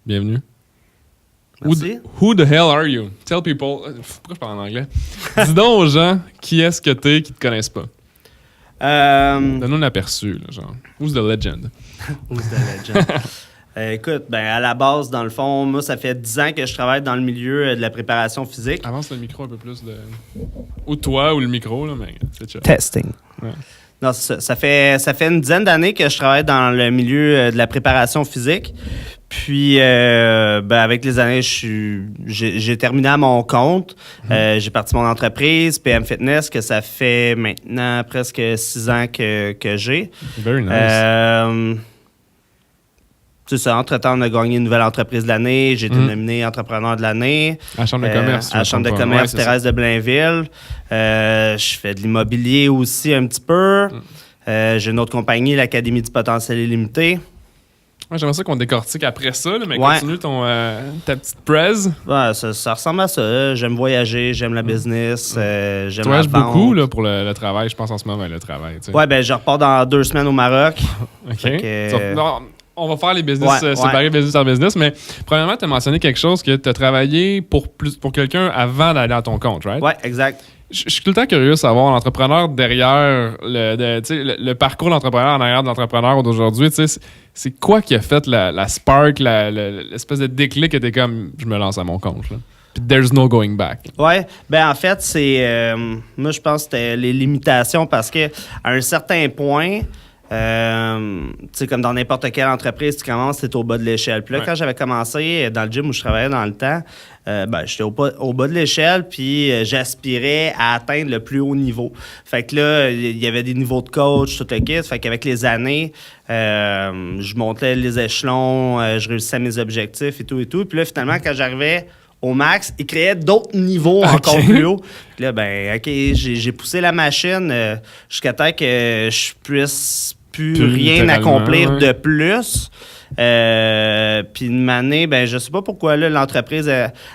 Bienvenue. Merci. Who the hell are you? Tell people. Pourquoi je parle en anglais? Dis donc aux gens qui est-ce que t'es qui te connaissent pas. Donne-nous un aperçu, là, genre. Who's the legend? Who's the legend? Écoute, à la base, dans le fond, moi, ça fait 10 ans que je travaille dans le milieu de la préparation physique. Avance le micro un peu plus de. Ou toi ou le micro, là, mais c'est chill. Testing. Ouais. Non, ça fait une dizaine d'années que je travaille dans le milieu de la préparation physique. Puis, avec les années, j'ai terminé à mon compte. J'ai parti mon entreprise, PM Fitness, que ça fait maintenant presque 6 ans que j'ai. Very nice. C'est ça, entre-temps, on a gagné une nouvelle entreprise de l'année. J'ai été nominé entrepreneur de l'année. À la Chambre de commerce. À la Chambre de commerce Thérèse de Blainville. Je fais de l'immobilier aussi un petit peu. J'ai une autre compagnie, l'Académie du potentiel illimité. Ouais, j'aimerais ça qu'on décortique après ça, là, mais continue ta petite presse. Ouais, ça ressemble à ça. J'aime voyager, j'aime la business, j'aime Tu voyages la vente. beaucoup là, pour le travail, je pense en ce moment, le travail. Tu sais. Ouais, je repars dans 2 semaines au Maroc. OK. Non, on va faire les business, séparer business en business, mais premièrement, tu as mentionné quelque chose que tu as travaillé pour quelqu'un avant d'aller à ton compte, right? Ouais, exact. Je suis tout le temps curieux de savoir l'entrepreneur derrière, le parcours d'entrepreneur en arrière de l'entrepreneur d'aujourd'hui. C'est quoi qui a fait la spark, l'espèce de déclic que t'es comme, je me lance à mon compte, là. Puis there's no going back. Ouais, en fait, c'est... moi, je pense que c'était les limitations parce que à un certain point... tu sais, comme dans n'importe quelle entreprise, tu commences, t'es au bas de l'échelle. Puis là, quand j'avais commencé dans le gym où je travaillais dans le temps, j'étais au bas de l'échelle, puis j'aspirais à atteindre le plus haut niveau. Fait que là, il y avait des niveaux de coach, tout le kit. Fait qu'avec les années, je montais les échelons, je réussissais mes objectifs et tout. Puis là, finalement, quand j'arrivais au max, il créait d'autres niveaux encore plus hauts. Puis là, j'ai poussé la machine jusqu'à temps que je puisse plus rien accomplir de plus. Puis une année, je sais pas pourquoi là, l'entreprise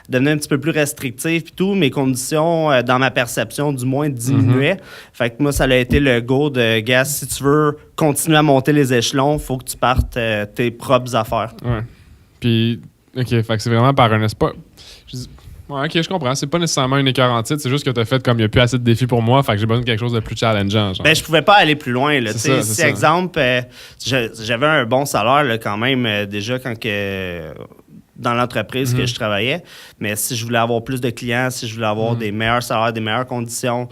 devenait un petit peu plus restrictive puis tout, mes conditions, dans ma perception du moins, diminuaient. Fait que moi, ça a été le go de gars, si tu veux continuer à monter les échelons, faut que tu partes tes propres affaires. Ouais. Puis, OK, fait que c'est vraiment par un espoir. Ouais, OK, je comprends. C'est pas nécessairement une écœur en titre, c'est juste que t'as fait comme il n'y a plus assez de défis pour moi, fait que j'ai besoin de quelque chose de plus challengeant. Genre. Je pouvais pas aller plus loin. Là, c'est si, ça. exemple, j'avais un bon salaire là, quand même déjà quand dans l'entreprise que je travaillais, mais si je voulais avoir plus de clients, si je voulais avoir des meilleurs salaires, des meilleures conditions,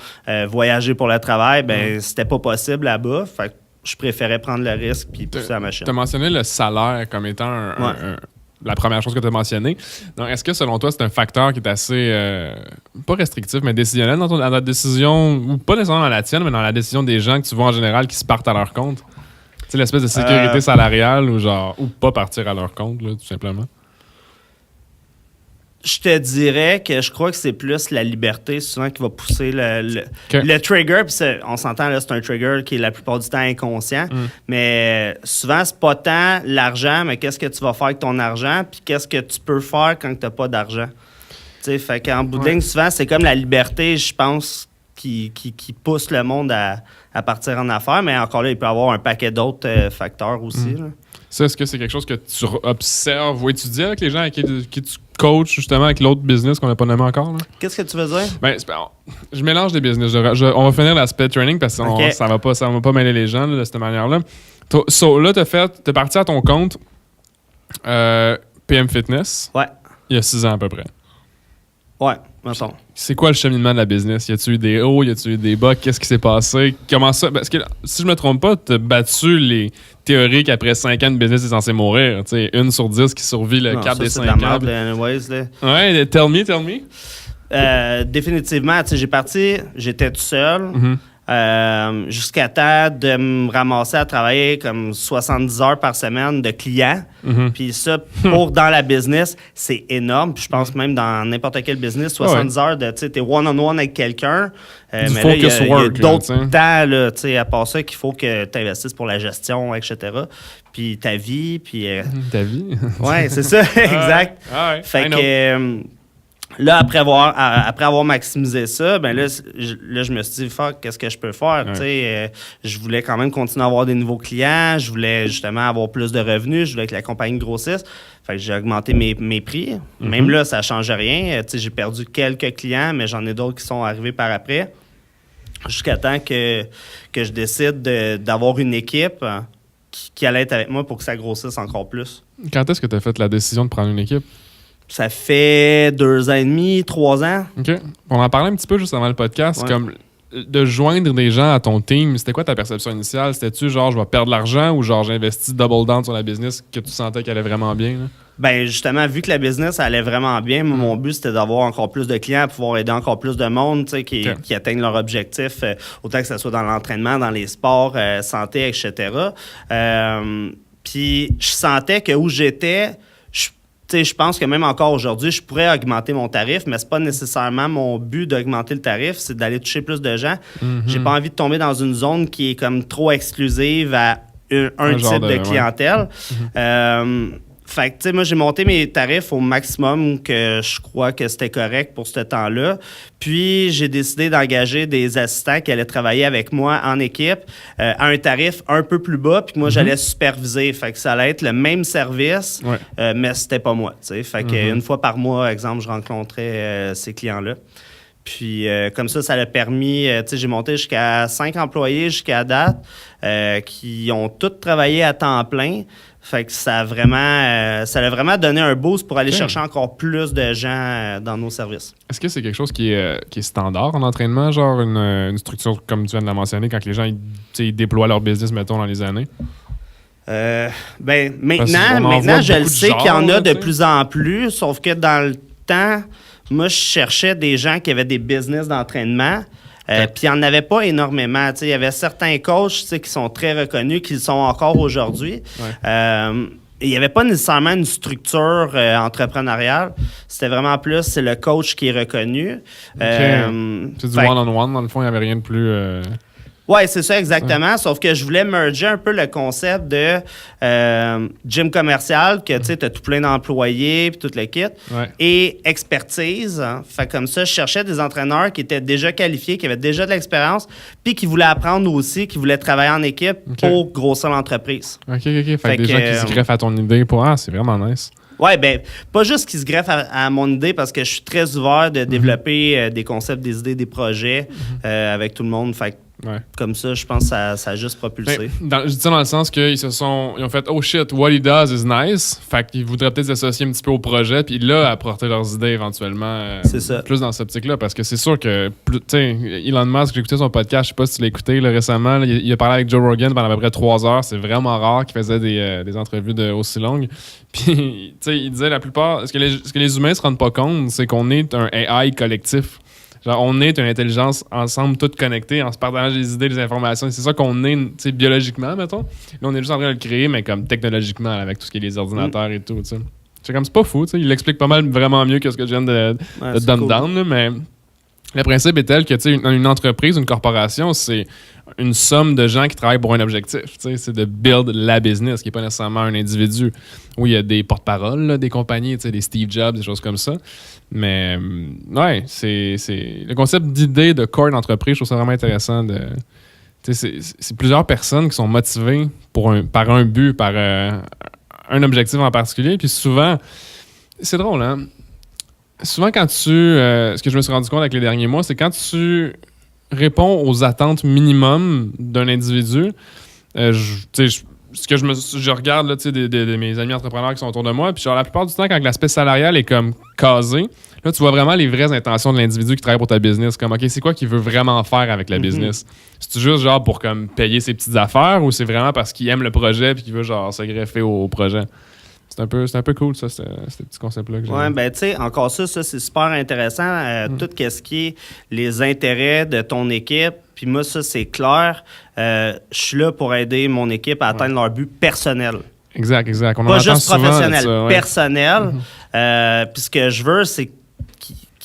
voyager pour le travail, c'était pas possible là-bas. Fait que je préférais prendre le risque puis pousser la machine. Tu as mentionné le salaire comme étant la première chose que tu as mentionnée. Donc, est-ce que, selon toi, c'est un facteur qui est assez, pas restrictif, mais décisionnel dans ta décision, ou pas nécessairement dans la tienne, mais dans la décision des gens que tu vois en général qui se partent à leur compte? Tu sais, l'espèce de sécurité salariale ou pas partir à leur compte, là, tout simplement? Je te dirais que je crois que c'est plus la liberté souvent qui va pousser le trigger. Puis on s'entend, là, c'est un trigger qui est la plupart du temps inconscient. Mais souvent, c'est pas tant l'argent, mais qu'est-ce que tu vas faire avec ton argent, puis qu'est-ce que tu peux faire quand tu n'as pas d'argent. Tu sais, fait qu'en bout de ligne, souvent, c'est comme la liberté, je pense, qui pousse le monde à partir en affaires. Mais encore là, il peut y avoir un paquet d'autres facteurs aussi. Là. Ça, est-ce que c'est quelque chose que tu observes ou étudies avec les gens avec qui tu coaches, justement, avec l'autre business qu'on n'a pas nommé encore? Là? Qu'est-ce que tu veux dire? Je mélange des business. On va finir l'aspect training parce que ça va pas mêler les gens là, de cette manière-là. Là, t'es parti à ton compte PM Fitness. Ouais. Il y a 6 ans à peu près. Ouais, mettons. C'est quoi le cheminement de la business? Y a-tu eu des hauts? Y a-tu eu des bas? Qu'est-ce qui s'est passé? Comment ça? Parce que si je me trompe pas, t'as battu les théories qu'après 5 ans de business, t'es censé mourir. Tu sais, 1 sur 10 qui survit le cap des 5 ans. C'est de la merde, anyways, là. Ouais, tell me. Définitivement, tu sais, j'étais tout seul. Jusqu'à temps de me ramasser à travailler comme 70 heures par semaine de clients. Puis ça, pour dans la business, c'est énorme. Puis je pense même dans n'importe quel business, 70 heures de, tu sais, t'es one-on-one avec quelqu'un. Mais là, il y a d'autres temps, là, tu sais, à part ça, qu'il faut que tu investisses pour la gestion, etc. Puis ta vie, puis... Ta vie? Ouais, c'est ça, exact. Ouais. Fait que... Là, après avoir maximisé ça, ben là, je me suis dit, fuck, qu'est-ce que je peux faire? Tu sais, je voulais quand même continuer à avoir des nouveaux clients. Je voulais justement avoir plus de revenus. Je voulais que la compagnie grossisse. Fait que j'ai augmenté mes prix. Même là, ça ne change rien. Tu sais, j'ai perdu quelques clients, mais j'en ai d'autres qui sont arrivés par après. Jusqu'à temps que je décide d'avoir une équipe qui allait être avec moi pour que ça grossisse encore plus. Quand est-ce que tu as fait la décision de prendre une équipe? Ça fait 2 ans et demi, 3 ans. OK. On en parlait un petit peu juste avant le podcast. Comme de joindre des gens à ton team, c'était quoi ta perception initiale? C'était-tu genre, je vais perdre de l'argent ou genre, j'investis double down sur la business que tu sentais qu'elle allait vraiment bien? Là? Ben justement, vu que la business allait vraiment bien, mon but, c'était d'avoir encore plus de clients, pouvoir aider encore plus de monde qui atteignent leur objectif, autant que ce soit dans l'entraînement, dans les sports, santé, etc. Puis je sentais que où j'étais... Je pense que même encore aujourd'hui, je pourrais augmenter mon tarif, mais c'est pas nécessairement mon but d'augmenter le tarif, c'est d'aller toucher plus de gens. J'ai pas envie de tomber dans une zone qui est comme trop exclusive à un type de clientèle. Fait que, tu sais, moi, j'ai monté mes tarifs au maximum que je crois que c'était correct pour ce temps-là. Puis, j'ai décidé d'engager des assistants qui allaient travailler avec moi en équipe à un tarif un peu plus bas, puis que moi, j'allais superviser. Fait que ça allait être le même service, mais c'était pas moi, tu sais. Fait que une fois par mois, exemple, je rencontrais ces clients-là. Puis, comme ça l'a permis, tu sais, j'ai monté jusqu'à 5 employés jusqu'à date qui ont tous travaillé à temps plein. Fait que ça a vraiment donné un boost pour aller chercher encore plus de gens dans nos services. Est-ce que c'est quelque chose qui est standard en entraînement, genre une structure comme tu viens de la mentionner, quand les gens ils déploient leur business, mettons, dans les années? Maintenant, je le sais qu'il y en a de plus en plus, sauf que dans le temps, moi, je cherchais des gens qui avaient des business d'entraînement. Puis il n'y en avait pas énormément. Il y avait certains coachs qui sont très reconnus, qui le sont encore aujourd'hui. Il n'y avait pas nécessairement une structure entrepreneuriale. C'était vraiment plus, c'est le coach qui est reconnu. C'est du one-on-one, dans le fond, il n'y avait rien de plus... Oui, c'est ça exactement. Sauf que je voulais merger un peu le concept de gym commercial, que tu as tout plein d'employés puis tout le kit, et expertise. Hein. Fait comme ça, je cherchais des entraîneurs qui étaient déjà qualifiés, qui avaient déjà de l'expérience, puis qui voulaient apprendre aussi, qui voulaient travailler en équipe pour grossir l'entreprise. OK. Fait que des gens qui se greffent à ton idée pour c'est vraiment nice. Oui, bien, pas juste qu'ils se greffent à mon idée, parce que je suis très ouvert de développer des concepts, des idées, des projets avec tout le monde. Fait comme ça, je pense que ça a juste propulsé. Je dis ça dans le sens qu'ils ont fait « Oh shit, what he does is nice ». Fait qu'ils voudraient peut-être s'associer un petit peu au projet, puis là, apporter leurs idées éventuellement. C'est ça. Plus dans cette optique-là, parce que c'est sûr que, tu sais, Elon Musk, j'ai écouté son podcast, je sais pas si tu l'as écouté là, récemment, là, il a parlé avec Joe Rogan pendant à peu près 3 heures. C'est vraiment rare qu'il faisait des entrevues aussi longues. Puis, tu sais, il disait la plupart, ce que les humains se rendent pas compte, c'est qu'on est un AI collectif. Genre, on est une intelligence ensemble, toutes connectées, en se partageant des idées, des informations. C'est ça qu'on est, tu sais, biologiquement, mettons. Là, on est juste en train de le créer, mais comme technologiquement, avec tout ce qui est les ordinateurs et tout, tu sais. C'est comme, c'est pas fou, tu sais. Il l'explique pas mal, vraiment mieux que ce que je viens de dumb down, là, mais le principe est tel que, tu sais, une entreprise, une corporation, c'est une somme de gens qui travaillent pour un objectif. Tu sais, c'est de build la business, qui n'est pas nécessairement un individu. Oui, il y a des porte-paroles, là, des compagnies, tu sais, des Steve Jobs, des choses comme ça. Mais, ouais, c'est le concept d'idée de core d'entreprise, je trouve ça vraiment intéressant. C'est plusieurs personnes qui sont motivées par un but, par un objectif en particulier. Puis souvent, c'est drôle, hein? Souvent, quand ce que je me suis rendu compte avec les derniers mois, c'est quand tu réponds aux attentes minimum d'un individu, ce que je regarde là, de mes amis entrepreneurs qui sont autour de moi, puis genre, la plupart du temps, quand l'aspect salarial est comme casé, là, tu vois vraiment les vraies intentions de l'individu qui travaille pour ta business. Comme, OK, c'est quoi qu'il veut vraiment faire avec la business? C'est-tu juste genre pour comme payer ses petites affaires ou c'est vraiment parce qu'il aime le projet puis qu'il veut genre se greffer au projet? C'est un peu cool, ça, ce petit concept-là. Oui, ben tu sais, encore ça, c'est super intéressant. Tout ce qui est les intérêts de ton équipe, puis moi, ça, c'est clair. Je suis là pour aider mon équipe à atteindre leur but personnel. Exact. On pas juste professionnel, personnel. Puis ce que je veux, c'est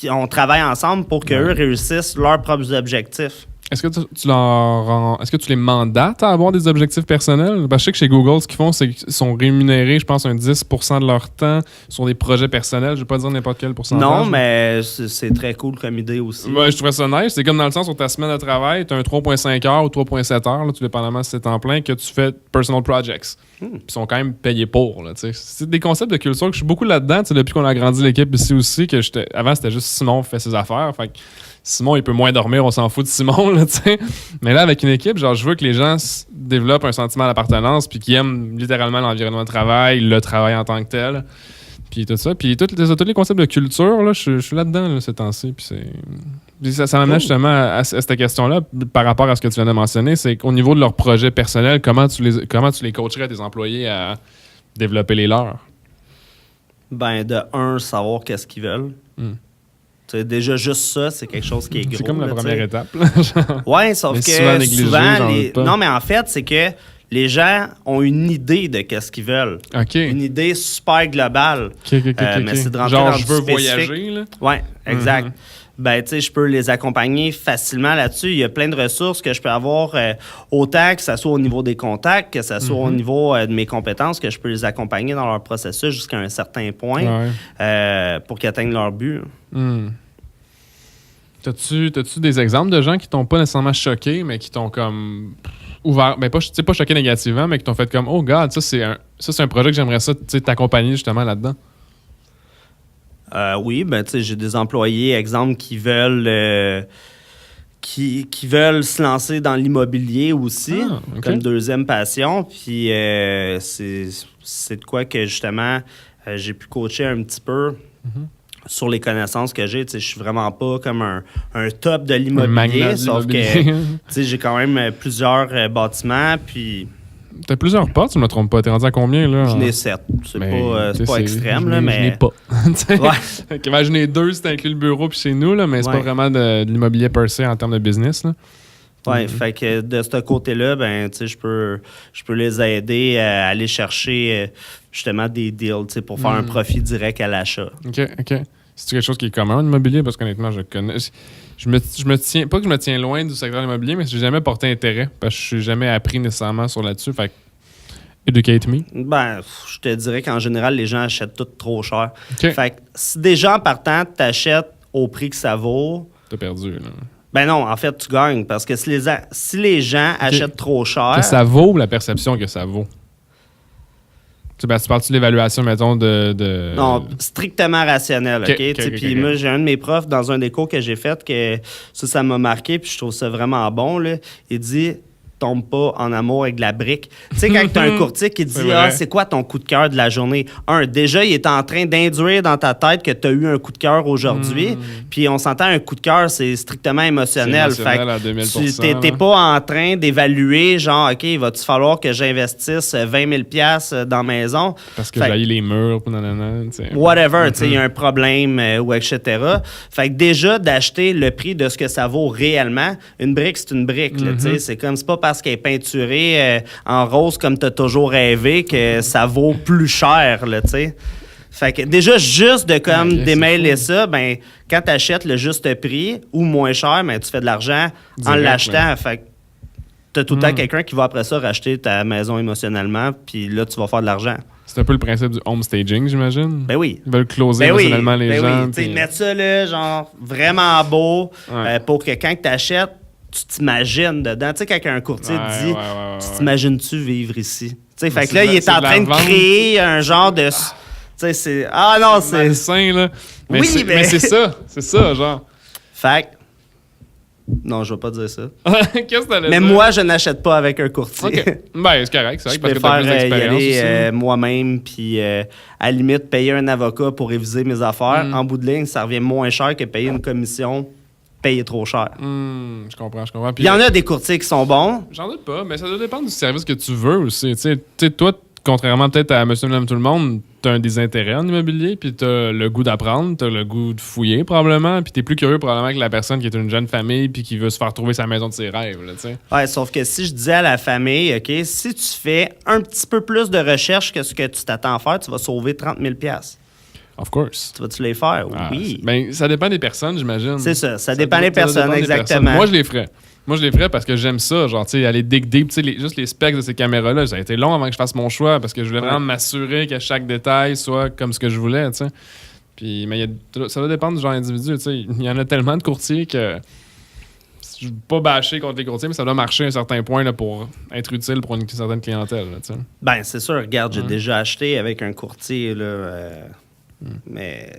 qu'on travaille ensemble pour qu'eux réussissent leurs propres objectifs. Est-ce que tu les mandates à avoir des objectifs personnels? Parce que je sais que chez Google, ce qu'ils font, c'est qu'ils sont rémunérés, je pense, un 10% de leur temps sur des projets personnels. Je ne vais pas dire n'importe quel pourcentage. Non, mais c'est très cool comme idée aussi. Ouais, je trouvais ça nice. C'est comme dans le sens où ta semaine de travail, tu as un 3,5 heures ou 3,7 heures, là, tout dépendamment si c'est temps plein, que tu fais personal projects. Puis ils sont quand même payés pour. Là, c'est des concepts de culture que je suis beaucoup là-dedans depuis qu'on a agrandi l'équipe ici aussi. Avant, c'était juste Simon fait ses affaires. Fait que Simon, il peut moins dormir, on s'en fout de Simon, là, tu sais. Mais là, avec une équipe, genre, je veux que les gens développent un sentiment d'appartenance puis qu'ils aiment littéralement l'environnement de travail, le travail en tant que tel. Puis tout ça. Puis tous les concepts de culture, là, je suis là-dedans, là, ces temps-ci. Puis ça m'amène justement à cette question-là par rapport à ce que tu viens de mentionner. C'est qu'au niveau de leur projet personnel, comment tu les coacherais à tes employés à développer les leurs? Ben, de savoir qu'est-ce qu'ils veulent. T'sais, déjà, juste ça, c'est quelque chose qui est gros. C'est comme la première étape. Oui, sauf que souvent non, mais en fait, c'est que les gens ont une idée de qu'est-ce qu'ils veulent. Okay. Une idée super globale. Mais c'est de rentrer genre, dans je veux spécifique. voyager, là? Oui, exact. Ben, tu sais, je peux les accompagner facilement là-dessus. Il y a plein de ressources que je peux avoir, autant que ce soit au niveau des contacts, que ce soit au niveau de mes compétences, que je peux les accompagner dans leur processus jusqu'à un certain point pour qu'ils atteignent leur but. T'as-tu des exemples de gens qui t'ont pas nécessairement choqué, mais qui t'ont comme ouvert, ben pas choqué négativement, mais qui t'ont fait comme oh God, ça c'est un projet que j'aimerais ça t'accompagner justement là-dedans? Oui, ben tu sais, j'ai des employés, exemple, qui veulent qui veulent se lancer dans l'immobilier aussi, comme deuxième passion. Puis c'est de quoi que justement j'ai pu coacher un petit peu sur les connaissances que j'ai. Tu sais, je suis vraiment pas comme un top de l'immobilier, sauf que tu sais, j'ai quand même plusieurs bâtiments, puis... T'as plusieurs portes, tu me trompes pas. T'es rendu à combien, là? J'en ai 7. C'est pas extrême, là, mais... Je n'ai pas. Ben, j'en ai 2, c'est inclus le bureau puis chez nous, là, mais c'est pas vraiment de l'immobilier per se en termes de business, là. Oui, fait que de ce côté-là, ben, tu sais, je peux les aider à aller chercher justement des deals, tu sais, pour faire un profit direct à l'achat. OK. C'est quelque chose qui est commun en immobilier? Parce qu'honnêtement, je connais... Je me tiens, pas que je me tiens loin du secteur immobilier, mais je n'ai jamais porté intérêt parce que je n'ai jamais appris nécessairement sur là-dessus. Fait que, educate me. Ben, je te dirais qu'en général, les gens achètent tout trop cher. Okay. Fait que si des gens partant t'achètent au prix que ça vaut... T'as perdu, là. Ben non, en fait, tu gagnes parce que si les gens achètent trop cher... Que ça vaut ou la perception que ça vaut? Tu parles-tu de l'évaluation, mettons, de... Non, strictement rationnel, OK? Puis moi, j'ai un de mes profs dans un des cours que j'ai fait que ça m'a marqué, puis je trouve ça vraiment bon, là. Il dit... tombe pas en amour avec de la brique. Tu sais, quand tu as un courtier qui dit « Ah, c'est quoi ton coup de cœur de la journée? » Déjà, il est en train d'induire dans ta tête que tu as eu un coup de cœur aujourd'hui. Puis on s'entend, un coup de cœur, c'est strictement émotionnel. C'est émotionnel à 2000%. Tu n'es pas en train d'évaluer, genre, OK, il va-tu falloir que j'investisse 20 000 dans la maison? Parce que j'ai les murs, whatever, tu sais, il y a un problème, ou etc. Fait que déjà, d'acheter le prix de ce que ça vaut réellement, une brique, c'est une brique. Tu sais, c'est comme, c'est pas parce qu'elle est peinturée en rose comme tu as toujours rêvé que ça vaut plus cher, là, tu sais. Fait que déjà, juste de comme démêler ça, ben quand tu achètes le juste prix ou moins cher, ben, tu fais de l'argent en l'achetant. Fait que tu as tout le temps quelqu'un qui va après ça racheter ta maison émotionnellement, puis là, tu vas faire de l'argent. C'est un peu le principe du home staging, j'imagine. Ben oui. Ils veulent closer émotionnellement les gens. Oui. Puis... mettre ça là, genre vraiment beau pour que quand tu achètes, tu t'imagines dedans. Tu sais, quand un courtier te dit tu t'imagines-tu vivre ici? Tu sais, fait que là, il est en train de créer un genre de... Tu sais, c'est... Ah non, c'est... malsain, là. Mais oui, mais c'est ça. C'est ça, genre. Fait que... Non, je vais pas dire ça. Qu'est-ce que t'allais mais dire? moi, je n'achète pas avec un courtier. OK. Ben, c'est correct. C'est vrai parce que t'as plus d'expérience y aller moi-même, puis à la limite, payer un avocat pour réviser mes affaires. En bout de ligne, ça revient moins cher que payer une commission payée trop cher. Je comprends. Il y en a des courtiers qui sont bons. J'en doute pas, mais ça doit dépendre du service que tu veux aussi. Tu sais, toi, contrairement peut-être à Monsieur, Madame, tout le monde, t'as un désintérêt en immobilier, puis t'as le goût d'apprendre, t'as le goût de fouiller probablement, puis t'es plus curieux probablement que la personne qui est une jeune famille puis qui veut se faire trouver sa maison de ses rêves, là, tu sais. Ouais, sauf que si je disais à la famille, OK, si tu fais un petit peu plus de recherche que ce que tu t'attends à faire, tu vas sauver 30 000 $. Of course. Tu vas-tu les faire? Oui. Ben, ça dépend des personnes, j'imagine. C'est ça dépend des personnes, exactement. Moi, je les ferais. Moi, je les ferais parce que j'aime ça. Genre, tu sais, aller dig deep. Tu sais, juste les specs de ces caméras-là, ça a été long avant que je fasse mon choix parce que je voulais vraiment m'assurer que chaque détail soit comme ce que je voulais, tu sais. Puis, mais ça va dépendre du genre d'individu, tu sais. Il y en a tellement de courtiers que je ne veux pas bâcher contre les courtiers, mais ça doit marcher à un certain point là, pour être utile pour une certaine clientèle, là, tu sais. Ben, c'est sûr. Regarde, j'ai déjà acheté avec un courtier, là. Mais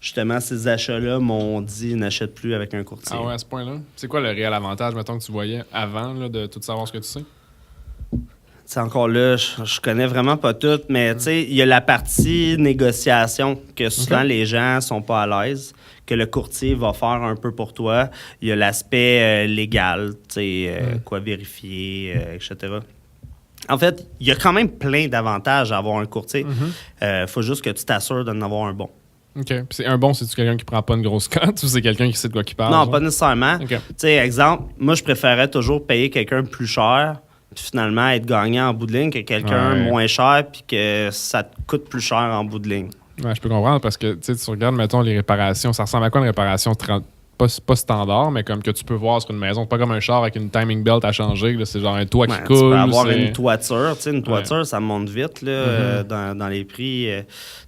justement, ces achats-là m'ont dit n'achète plus avec un courtier. Ah ouais, à ce point-là? C'est quoi le réel avantage, mettons, que tu voyais avant là, de tout savoir ce que tu sais? C'est encore là, je connais vraiment pas tout, mais tu sais, il y a la partie négociation que souvent les gens sont pas à l'aise, que le courtier va faire un peu pour toi. Il y a l'aspect légal, tu sais, quoi vérifier, etc. En fait, il y a quand même plein d'avantages à avoir un courtier. Faut juste que tu t'assures d'en avoir un bon. OK. Puis c'est un bon, c'est-tu quelqu'un qui prend pas une grosse cote ou c'est quelqu'un qui sait de quoi qu'il parle? Non, genre? pas nécessairement. OK. Tu sais, exemple, moi, je préférais toujours payer quelqu'un plus cher puis finalement être gagnant en bout de ligne que quelqu'un moins cher puis que ça te coûte plus cher en bout de ligne. Ouais, je peux comprendre parce que tu regardes, mettons, les réparations. Ça ressemble à quoi une réparation pas standard, mais comme que tu peux voir sur une maison. C'est pas comme un char avec une timing belt à changer. Là, c'est genre un toit qui coule. Tu peux avoir une toiture. Tu sais, une toiture, ça monte vite là, dans les prix.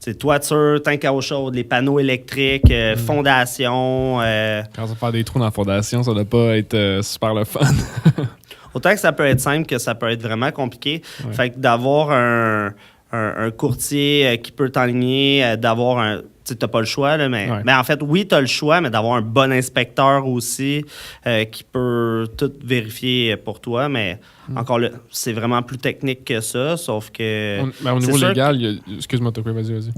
C'est toiture, tank à eau chaude, les panneaux électriques, fondation. Quand on va faire des trous dans la fondation, ça doit pas être super le fun. Autant que ça peut être simple que ça peut être vraiment compliqué. Fait que d'avoir un courtier qui peut t'enligner, d'avoir un... Tu n'as pas le choix, là, mais en fait, oui, tu as le choix, mais d'avoir un bon inspecteur aussi qui peut tout vérifier pour toi. Mais encore là, c'est vraiment plus technique que ça, sauf que... au niveau légal, excuse-moi, vas-y.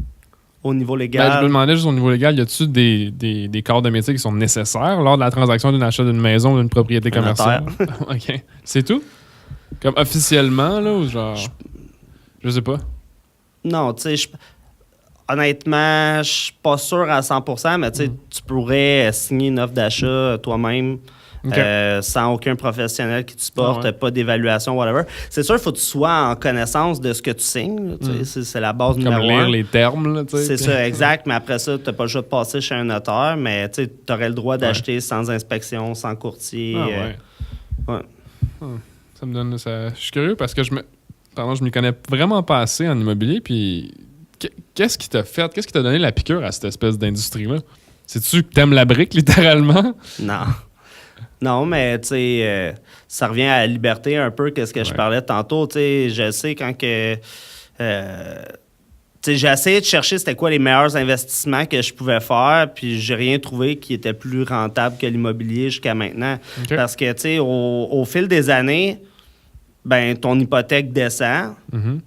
Au niveau légal... Ben, je me demandais juste au niveau légal, y a-tu des corps de métier qui sont nécessaires lors de la transaction d'un achat d'une maison ou d'une propriété commerciale? OK. C'est tout? Comme officiellement, là, ou genre... Je sais pas. Non, tu sais, honnêtement, je suis pas sûr à 100%, mais tu pourrais signer une offre d'achat toi-même sans aucun professionnel qui te supporte, pas d'évaluation, whatever. C'est sûr, il faut que tu sois en connaissance de ce que tu signes. C'est la base numéro 1. Comme lire les termes. Là, c'est ça, exact. Mais après ça, tu n'as pas le choix de passer chez un notaire, mais tu aurais le droit d'acheter sans inspection, sans courtier. Ça me donne... Je suis curieux parce que je m'y connais vraiment pas assez en immobilier, puis... Qu'est-ce qui t'a fait? Qu'est-ce qui t'a donné la piqûre à cette espèce d'industrie-là? C'est-tu que t'aimes la brique, littéralement? Non. Non, mais tu sais, ça revient à la liberté un peu, qu'est-ce que je parlais tantôt. Tu sais, je sais quand que... j'ai essayé de chercher c'était quoi les meilleurs investissements que je pouvais faire, puis j'ai rien trouvé qui était plus rentable que l'immobilier jusqu'à maintenant. Okay. Parce que, tu sais, au fil des années, ben ton hypothèque descend,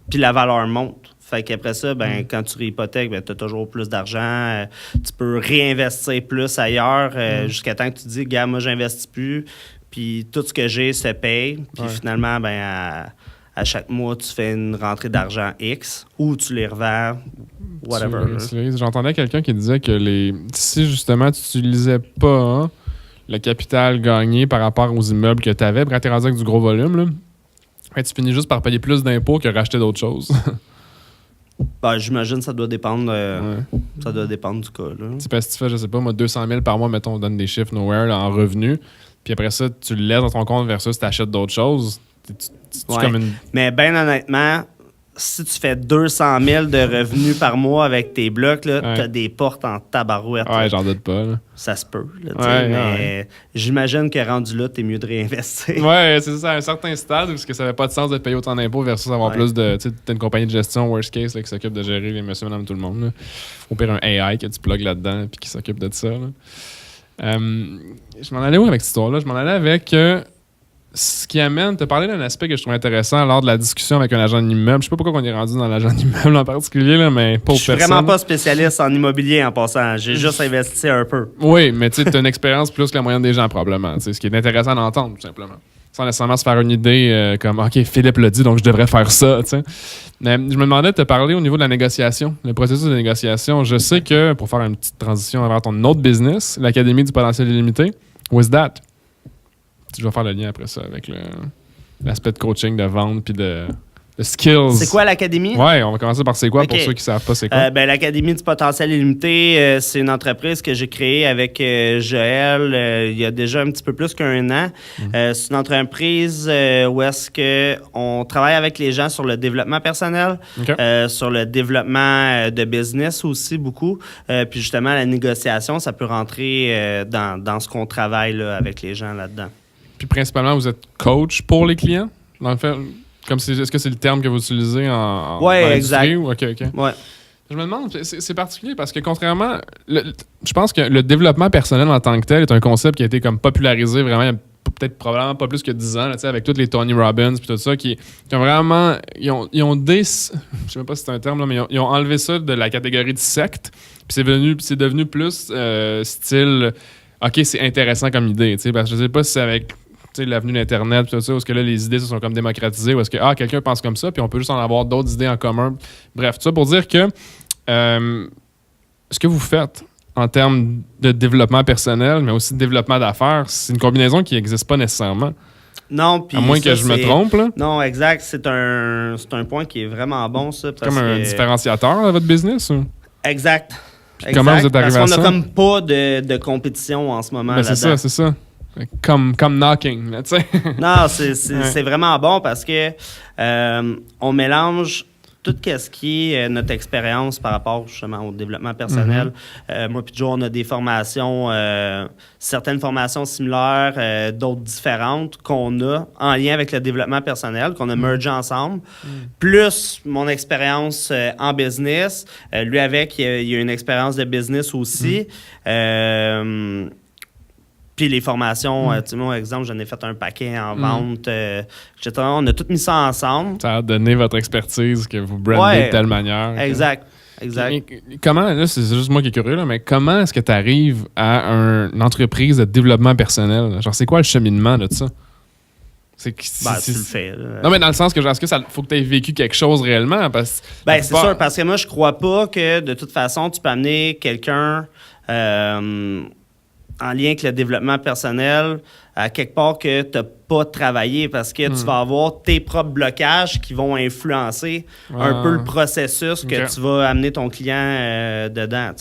puis la valeur monte. Fait qu'après ça, ben, quand tu réhypothèques, ben, tu as toujours plus d'argent. Tu peux réinvestir plus ailleurs jusqu'à temps que tu dis, gars, moi, j'investis plus. Puis tout ce que j'ai se paye. Puis finalement, ben, à chaque mois, tu fais une rentrée d'argent X ou tu les revends, whatever. J'entendais quelqu'un qui disait que si justement tu n'utilisais pas le capital gagné par rapport aux immeubles que tu avais, quand tu es rendu avec du gros volume, là, tu finis juste par payer plus d'impôts que racheter d'autres choses. Ben, j'imagine que ça doit dépendre ça doit dépendre du cas. C'est parce que tu fais, je sais pas, moi, 200 000 par mois, mettons, on donne des chiffres nowhere là, en revenus, puis après ça, tu le laisses dans ton compte versus tu achètes d'autres choses. Comme une... Mais bien honnêtement, si tu fais 200 000 de revenus par mois avec tes blocs, tu as des portes en tabarouette. Ouais, j'en doute pas. Là. Ça se peut. Là, mais j'imagine que rendu là, t'es mieux de réinvestir. Ouais, c'est ça, à un certain stade, parce que ça n'avait pas de sens de payer autant d'impôts versus avoir plus de... Tu sais, t'as une compagnie de gestion, worst case, là, qui s'occupe de gérer les monsieur, madame, tout le monde. Là. Au pire, un AI que tu plugues là-dedans puis qui s'occupe de ça. Là. Je m'en allais où avec cette histoire-là? Je m'en allais avec... ce qui amène, tu as parlé d'un aspect que je trouve intéressant lors de la discussion avec un agent d'immeuble. Je sais pas pourquoi on est rendu dans l'agent d'immeuble en particulier, là, mais pour personne. Je suis vraiment pas spécialiste en immobilier en passant. J'ai juste investi un peu. Oui, mais tu as une expérience plus que la moyenne des gens probablement. Ce qui est intéressant d'entendre, tout simplement. Sans nécessairement se faire une idée comme « OK, Philippe l'a dit, donc je devrais faire ça. » Mais je me demandais de te parler au niveau de la négociation, le processus de négociation. Je sais que, pour faire une petite transition vers ton autre business, l'Académie du potentiel illimité, With That, je vais faire le lien après ça avec l'aspect de coaching, de vente, puis de Le skills. C'est quoi l'Académie? Ouais, on va commencer par c'est quoi OK. pour ceux qui savent pas c'est quoi. L'Académie du potentiel illimité, c'est une entreprise que j'ai créée avec Joël il y a déjà un petit peu plus qu'1 an. C'est une entreprise où est-ce que on travaille avec les gens sur le développement personnel, OK. sur le développement de business aussi beaucoup. Puis justement, la négociation, ça peut rentrer dans ce qu'on travaille là, avec les gens là-dedans. Puis principalement, vous êtes coach pour les clients? Dans le fait, est-ce que c'est le terme que vous utilisez en Ouais, dans exact. l'industrie? OK. Ouais. Je me demande, c'est particulier parce que contrairement, je pense que le développement personnel en tant que tel est un concept qui a été comme popularisé vraiment il y a peut-être probablement pas plus que 10 ans, là, avec tous les Tony Robbins et tout ça, qui ont vraiment, je sais même pas si c'est un terme, là, mais ils ont enlevé ça de la catégorie de secte, puis c'est devenu plus style, OK, c'est intéressant comme idée, parce que je sais pas si c'est avec l'avenue d'Internet, tout ça, où est-ce que là, les idées se sont comme démocratisées, où est-ce que quelqu'un pense comme ça, puis on peut juste en avoir d'autres idées en commun. Bref, tout ça pour dire que ce que vous faites en termes de développement personnel, mais aussi de développement d'affaires, c'est une combinaison qui n'existe pas nécessairement. Non, puis à moins que je me trompe, là. Non, exact. C'est un point qui est vraiment bon, ça. Comme un différenciateur dans votre business? Ou? Exact. Puis comment vous êtes arrivé à ça? Parce qu'on n'a comme pas de compétition en ce moment là-dedans. C'est ça. Comme knocking, là, tu sais. Non, c'est vraiment bon parce que on mélange tout ce qui est notre expérience par rapport justement au développement personnel. Moi puis Joe, on a des formations, certaines formations similaires, d'autres différentes qu'on a en lien avec le développement personnel, qu'on a mergé ensemble. Plus mon expérience en business. Lui avec, il y a une expérience de business aussi. Puis les formations, moi, exemple, j'en ai fait un paquet en vente, etc. On a tout mis ça ensemble. Ça a donné votre expertise que vous brandez de telle manière. Exact. Mais comment, là, c'est juste moi qui est curieux, là, mais comment est-ce que tu arrives à une entreprise de développement personnel? Genre, c'est quoi le cheminement de ça? Tu le fais. Non, mais dans le sens que, est-ce que faut que tu aies vécu quelque chose réellement? C'est sûr, parce que moi, je crois pas que, de toute façon, tu peux amener quelqu'un en lien avec le développement personnel, à quelque part que tu n'as pas travaillé parce que tu vas avoir tes propres blocages qui vont influencer un peu le processus que tu vas amener ton client dedans.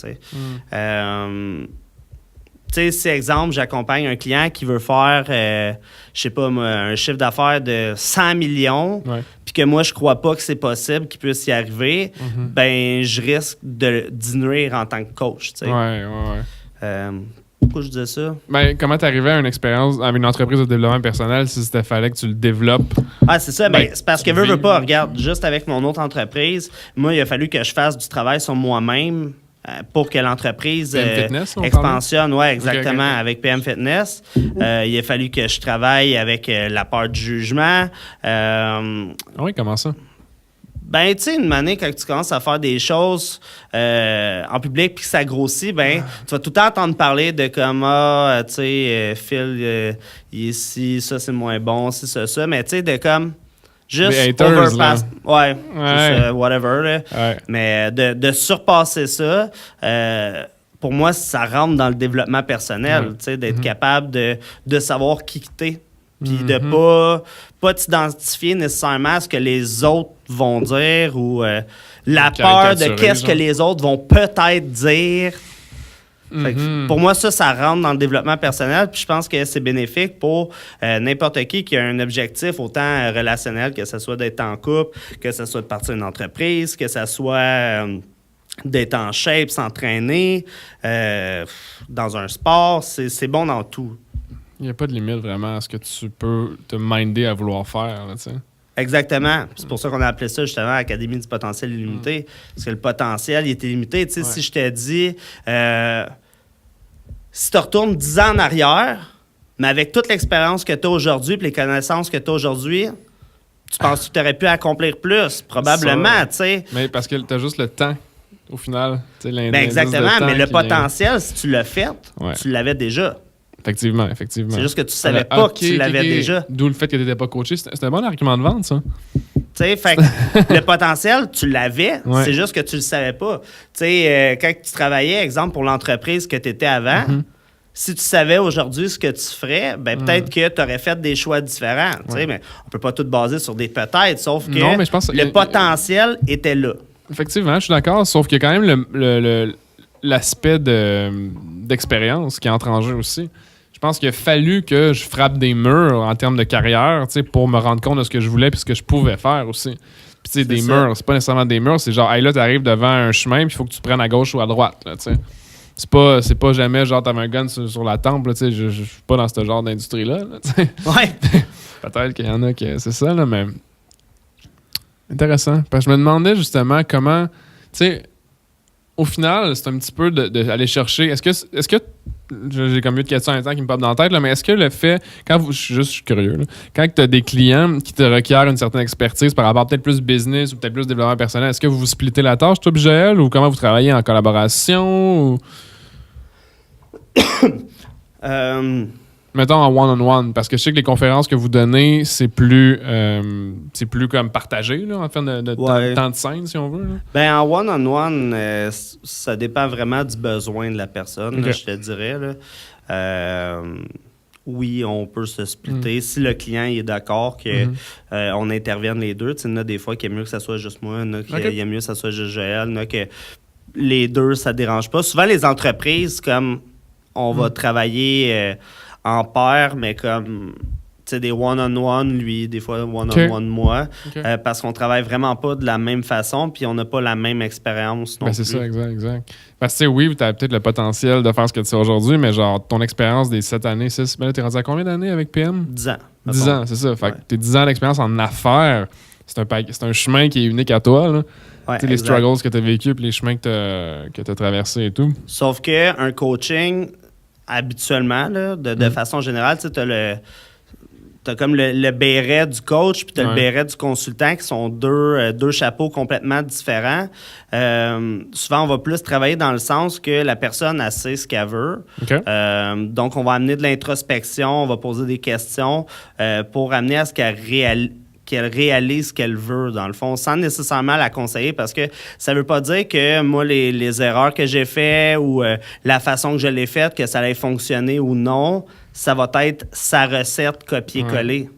Si, exemple, j'accompagne un client qui veut faire, je sais pas moi, un chiffre d'affaires de 100 millions, puis que moi, je crois pas que c'est possible qu'il puisse y arriver, ben je risque d'y nuire en tant que coach. Pourquoi je disais ça? Ben, comment t'es arrivé à une expérience avec une entreprise de développement personnel si c'était fallait que tu le développes? C'est ça. C'est parce que veux pas. Regarde, juste avec mon autre entreprise, moi, il a fallu que je fasse du travail sur moi-même pour que l'entreprise expansionne. Oui, exactement, okay. Avec PM Fitness. Il a fallu que je travaille avec la part du jugement. Oui, comment ça? Ben, tu sais, une année, quand tu commences à faire des choses en public puis que ça grossit, ben, tu vas tout le temps entendre parler de comment, tu sais, Phil, ici, ça, c'est moins bon, c'est ça. Mais, tu sais, de comme, juste overpass. Ouais. Juste, whatever, là. Ouais. Mais de surpasser ça, pour moi, ça rentre dans le développement personnel, tu sais, d'être capable de savoir qui t'es. Puis de pas t'identifier nécessairement à ce que les autres vont dire ou la peur de qu'est-ce que les autres vont peut-être dire. Fait que pour moi, ça rentre dans le développement personnel. Puis je pense que c'est bénéfique pour n'importe qui a un objectif autant relationnel, que ce soit d'être en couple, que ce soit de partir d'une entreprise, que ce soit d'être en shape, s'entraîner, dans un sport. C'est bon dans tout. Il n'y a pas de limite vraiment à ce que tu peux te minder à vouloir faire. Là, exactement. C'est pour ça qu'on a appelé ça justement Académie du potentiel illimité. Parce que le potentiel, il est illimité. Tu sais, si je te dis, si tu retournes 10 ans en arrière, mais avec toute l'expérience que tu as aujourd'hui et les connaissances que tu as aujourd'hui, tu penses que tu aurais pu accomplir plus? Probablement, tu sais. Mais parce que tu as juste le temps, au final. Exactement, mais le potentiel, si tu l'as fait, tu l'avais déjà. Effectivement. C'est juste que tu savais pas que tu l'avais déjà. D'où le fait que tu n'étais pas coaché. C'est un bon argument de vente, ça. Tu sais, fait que le potentiel, tu l'avais, c'est juste que tu le savais pas. Tu sais, quand tu travaillais, exemple, pour l'entreprise que tu étais avant, si tu savais aujourd'hui ce que tu ferais, ben peut-être que tu aurais fait des choix différents. Mais on peut pas tout baser sur des peut-être, sauf que non, mais je pense le potentiel était là. Effectivement, je suis d'accord, sauf qu'il y a quand même l'aspect d'expérience qui entre en jeu aussi. Je pense qu'il a fallu que je frappe des murs en termes de carrière, pour me rendre compte de ce que je voulais et ce que je pouvais faire aussi. Puis tu sais, des murs, c'est pas nécessairement des murs, c'est genre, hey, là, t'arrives devant un chemin puis il faut que tu prennes à gauche ou à droite, là, tu sais. C'est pas jamais genre t'avais un gun sur la tempe, tu sais, je suis pas dans ce genre d'industrie-là, tu sais. Ouais. Peut-être qu'il y en a qui c'est ça, là, mais intéressant. Parce que je me demandais justement comment, tu sais, au final, c'est un petit peu d'aller chercher. Est-ce que j'ai comme eu de questions en même temps qui me popent dans la tête, là, mais est-ce que le fait, je suis curieux, là, quand tu as des clients qui te requièrent une certaine expertise par rapport à peut-être plus business ou peut-être plus développement personnel, est-ce que vous splittez la tâche, toi et Joël, ou comment vous travaillez en collaboration? Ou... Mettons en one-on-one, parce que je sais que les conférences que vous donnez, c'est plus comme partagé, là, en fait, de temps de scène, si on veut. Là. Ben, en one-on-one, ça dépend vraiment du besoin de la personne, là, je te dirais. Là. Oui, on peut se splitter. Si le client est d'accord qu'on intervienne les deux, il y en a des fois qu'il y a mieux que ça soit juste moi, il y en a qu'il y a mieux que ça soit juste Joël, il y en a que les deux, ça ne dérange pas. Souvent, les entreprises, comme on va travailler... en paire, mais comme des one-on-one, lui, des fois one-on-one moi, parce qu'on travaille vraiment pas de la même façon, puis on n'a pas la même expérience non plus. C'est ça, exact. Parce que oui, tu as peut-être le potentiel de faire ce que tu fais aujourd'hui, mais genre ton expérience des 7 années, 6, ben là, t'es rendu à combien d'années avec PM? 10 ans. 10 ans, c'est ça. Fait que tes 10 ans d'expérience en affaires, c'est un chemin qui est unique à toi, là. Ouais, les struggles que tu as vécu, puis les chemins que tu as traversés et tout. Sauf qu'un coaching... habituellement, là, de façon générale, tu as comme le béret du coach puis tu as le béret du consultant qui sont deux chapeaux complètement différents. Souvent, on va plus travailler dans le sens que la personne, elle sait ce qu'elle veut. Donc, on va amener de l'introspection, on va poser des questions pour amener à ce qu'elle réalise ce qu'elle veut, dans le fond, sans nécessairement la conseiller, parce que ça veut pas dire que moi, les erreurs que j'ai faites ou la façon que je l'ai faite, que ça allait fonctionner ou non, ça va être sa recette copier-coller.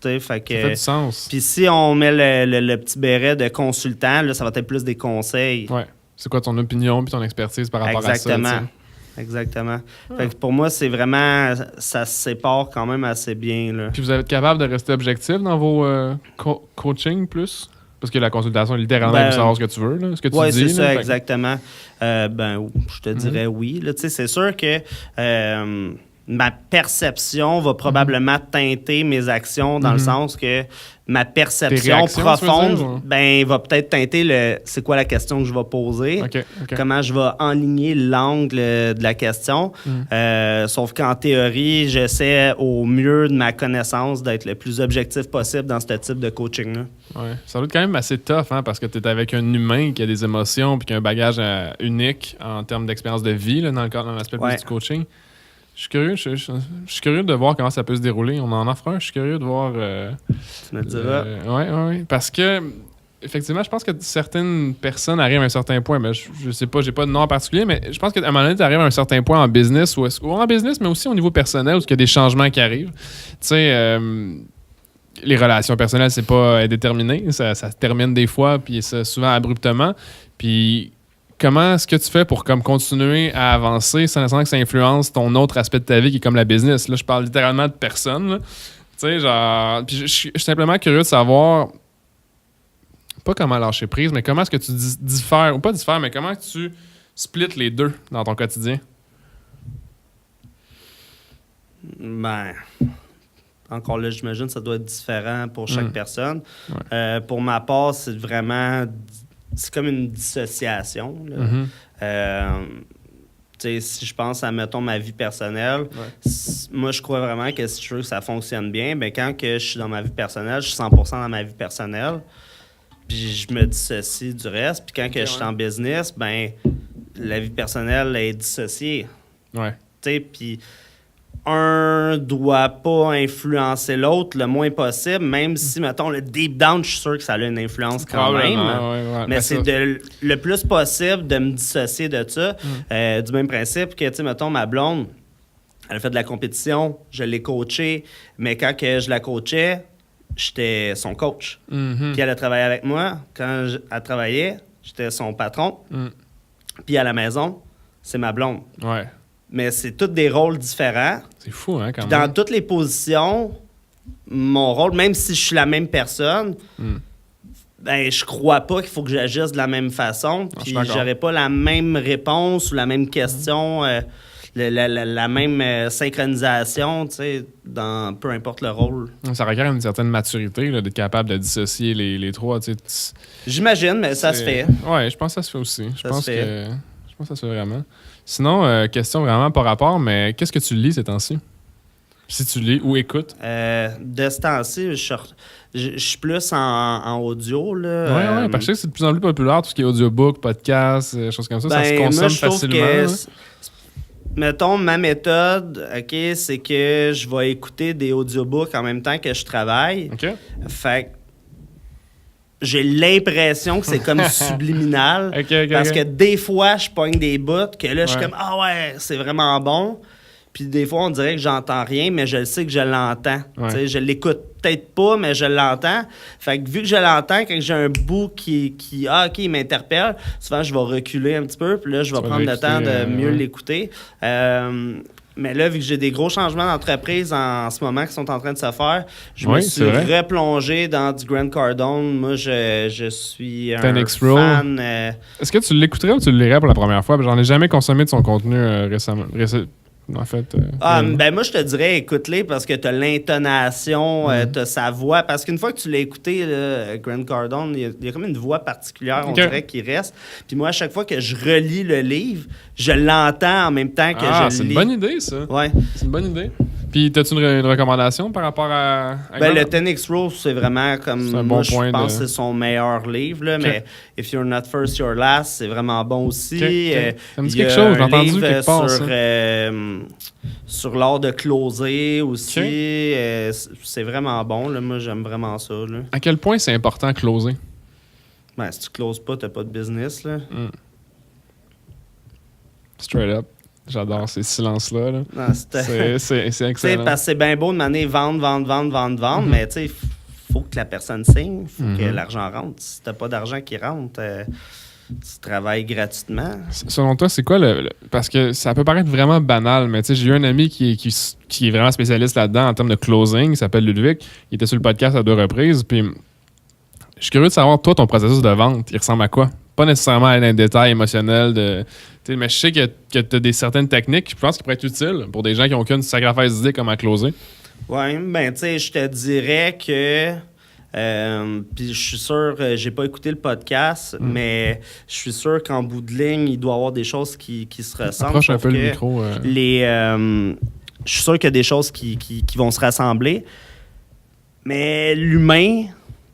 Fait que, ça fait du sens. Puis si on met le petit béret de consultant, là, ça va être plus des conseils. Ouais. C'est quoi ton opinion puis ton expertise par rapport à ça? Exactement. Fait que pour moi, c'est vraiment... Ça se sépare quand même assez bien. Là. Puis vous êtes capable de rester objectif dans vos coachings plus? Parce que la consultation, littéralement, il faut savoir ce que tu veux, là, ce que tu dis. Oui, c'est ça, là, exactement. Je te dirais oui. Là, c'est sûr que ma perception va probablement teinter mes actions dans le sens que ma perception profonde va peut-être teinter c'est quoi la question que je vais poser, comment je vais enligner l'angle de la question. Sauf qu'en théorie, j'essaie au mieux de ma connaissance d'être le plus objectif possible dans ce type de coaching-là. Ouais. Ça doit être quand même assez tough, hein, parce que tu es avec un humain qui a des émotions et qui a un bagage unique en termes d'expérience de vie là, dans l'aspect plus du coaching. Je suis curieux de voir comment ça peut se dérouler. On en offre un. Je suis curieux de voir... tu me diras. Oui. Parce que, effectivement, je pense que certaines personnes arrivent à un certain point. Mais je sais pas, j'ai pas de nom en particulier, mais je pense qu'à un moment donné, tu arrives à un certain point en business, ou en business, mais aussi au niveau personnel, où il y a des changements qui arrivent. Tu sais... les relations personnelles, c'est pas indéterminé. Ça se termine des fois, puis c'est souvent abruptement. Puis comment est-ce que tu fais pour comme continuer à avancer sans que ça influence ton autre aspect de ta vie qui est comme la business? Là, je parle littéralement de personne. Tu sais, genre... Puis je suis simplement curieux de savoir, pas comment lâcher prise, mais comment est-ce que tu diffères, ou pas diffères, mais comment tu splits les deux dans ton quotidien? Encore là, j'imagine que ça doit être différent pour chaque personne. Pour ma part, c'est vraiment... C'est comme une dissociation. Si je pense à, mettons, ma vie personnelle, moi, je crois vraiment que si je veux que ça fonctionne bien, quand que je suis dans ma vie personnelle, je suis 100% dans ma vie personnelle, puis je me dissocie du reste. Puis quand que je suis en business, la vie personnelle est dissociée. Puis un doit pas influencer l'autre le moins possible, même si, mettons, le deep down, je suis sûr que ça a une influence quand même. Ouais. Mais c'est le plus possible de me dissocier de ça. Du même principe que, tu sais, mettons, ma blonde, elle a fait de la compétition, je l'ai coachée, mais quand que je la coachais, j'étais son coach. Puis elle a travaillé avec moi. Quand elle travaillait, j'étais son patron. Puis à la maison, c'est ma blonde. Ouais. Mais c'est tous des rôles différents. C'est fou, hein, quand même. Dans toutes les positions, mon rôle, même si je suis la même personne, ben, je crois pas qu'il faut que j'agisse de la même façon. Puis j'aurais pas la même réponse ou la même question, la même synchronisation, tu sais, dans peu importe le rôle. Ça requiert une certaine maturité là, d'être capable de dissocier les trois. Tu sais. J'imagine, mais ça se fait. Ouais, je pense que ça se fait aussi. Je pense que ça se fait vraiment. Sinon, question vraiment par rapport, mais qu'est-ce que tu lis ces temps-ci? Si tu lis ou écoutes? De ce temps-ci, je suis plus en audio. Là. Ouais, parce que c'est de plus en plus populaire, tout ce qui est audiobook, podcast, choses comme ça. Ça se consomme facilement. Mettons, ma méthode, OK, c'est que je vais écouter des audiobooks en même temps que je travaille. OK. Fait que j'ai l'impression que c'est comme subliminal. Parce que des fois, je pogne des bouts que là, je suis comme « Ah ouais, c'est vraiment bon ». Puis des fois, on dirait que j'entends rien, mais je sais que je l'entends. Ouais. Je l'écoute peut-être pas, mais je l'entends. Fait que vu que je l'entends, quand j'ai un bout qui il m'interpelle, souvent, je vais reculer un petit peu, puis là, je vais prendre le temps de mieux l'écouter. Mais là, vu que j'ai des gros changements d'entreprise en ce moment qui sont en train de se faire, je me suis replongé dans du Grant Cardone. Moi, je suis un fan. Est-ce que tu l'écouterais ou tu le lirais pour la première fois? J'en ai jamais consommé de son contenu récemment. En fait, ben moi, je te dirais, écoute-les parce que tu as l'intonation, tu as sa voix. Parce qu'une fois que tu l'as écouté, là, Grant Cardone, il y a comme une voix particulière, on dirait, qui reste. Puis moi, à chaque fois que je relis le livre, je l'entends en même temps que je le lis. C'est une bonne idée, ça. Ouais. C'est une bonne idée. Puis, as-tu une recommandation par rapport à ben, le 10X Rule, c'est vraiment comme... C'est un moi, bon je point pense que c'est son meilleur livre, là, mais If You're Not First, You're Last, c'est vraiment bon aussi. Ça me dit quelque chose, j'ai entendu quelque part, sur l'art de closer aussi. C'est vraiment bon, là. Moi, j'aime vraiment ça. Là. À quel point c'est important closer? Ben, si tu closes pas, t'as pas de business, là. Straight up. J'adore ces silences-là. Là. Non, c'est excellent. Parce que c'est bien beau de m'amener vendre, mais tu sais, faut que la personne signe, faut que l'argent rentre. Si t'as pas d'argent qui rentre, tu travailles gratuitement. Selon toi, c'est quoi parce que ça peut paraître vraiment banal, mais tu sais, j'ai eu un ami qui est vraiment spécialiste là-dedans en termes de closing, il s'appelle Ludwig. Il était sur le podcast à 2 reprises, puis je suis curieux de savoir, toi, ton processus de vente, il ressemble à quoi? Pas nécessairement à un détail émotionnel mais je sais que tu as certaines techniques, je pense, qui pourraient être utiles pour des gens qui n'ont aucune sacrifice d'idée comment closer. Oui, ben tu sais, je te dirais que puis je suis sûr, j'ai pas écouté le podcast, mais je suis sûr qu'en bout de ligne, il doit y avoir des choses qui se ressemblent. Approche un peu le micro. Je suis sûr qu'il y a des choses qui vont se rassembler, mais l'humain,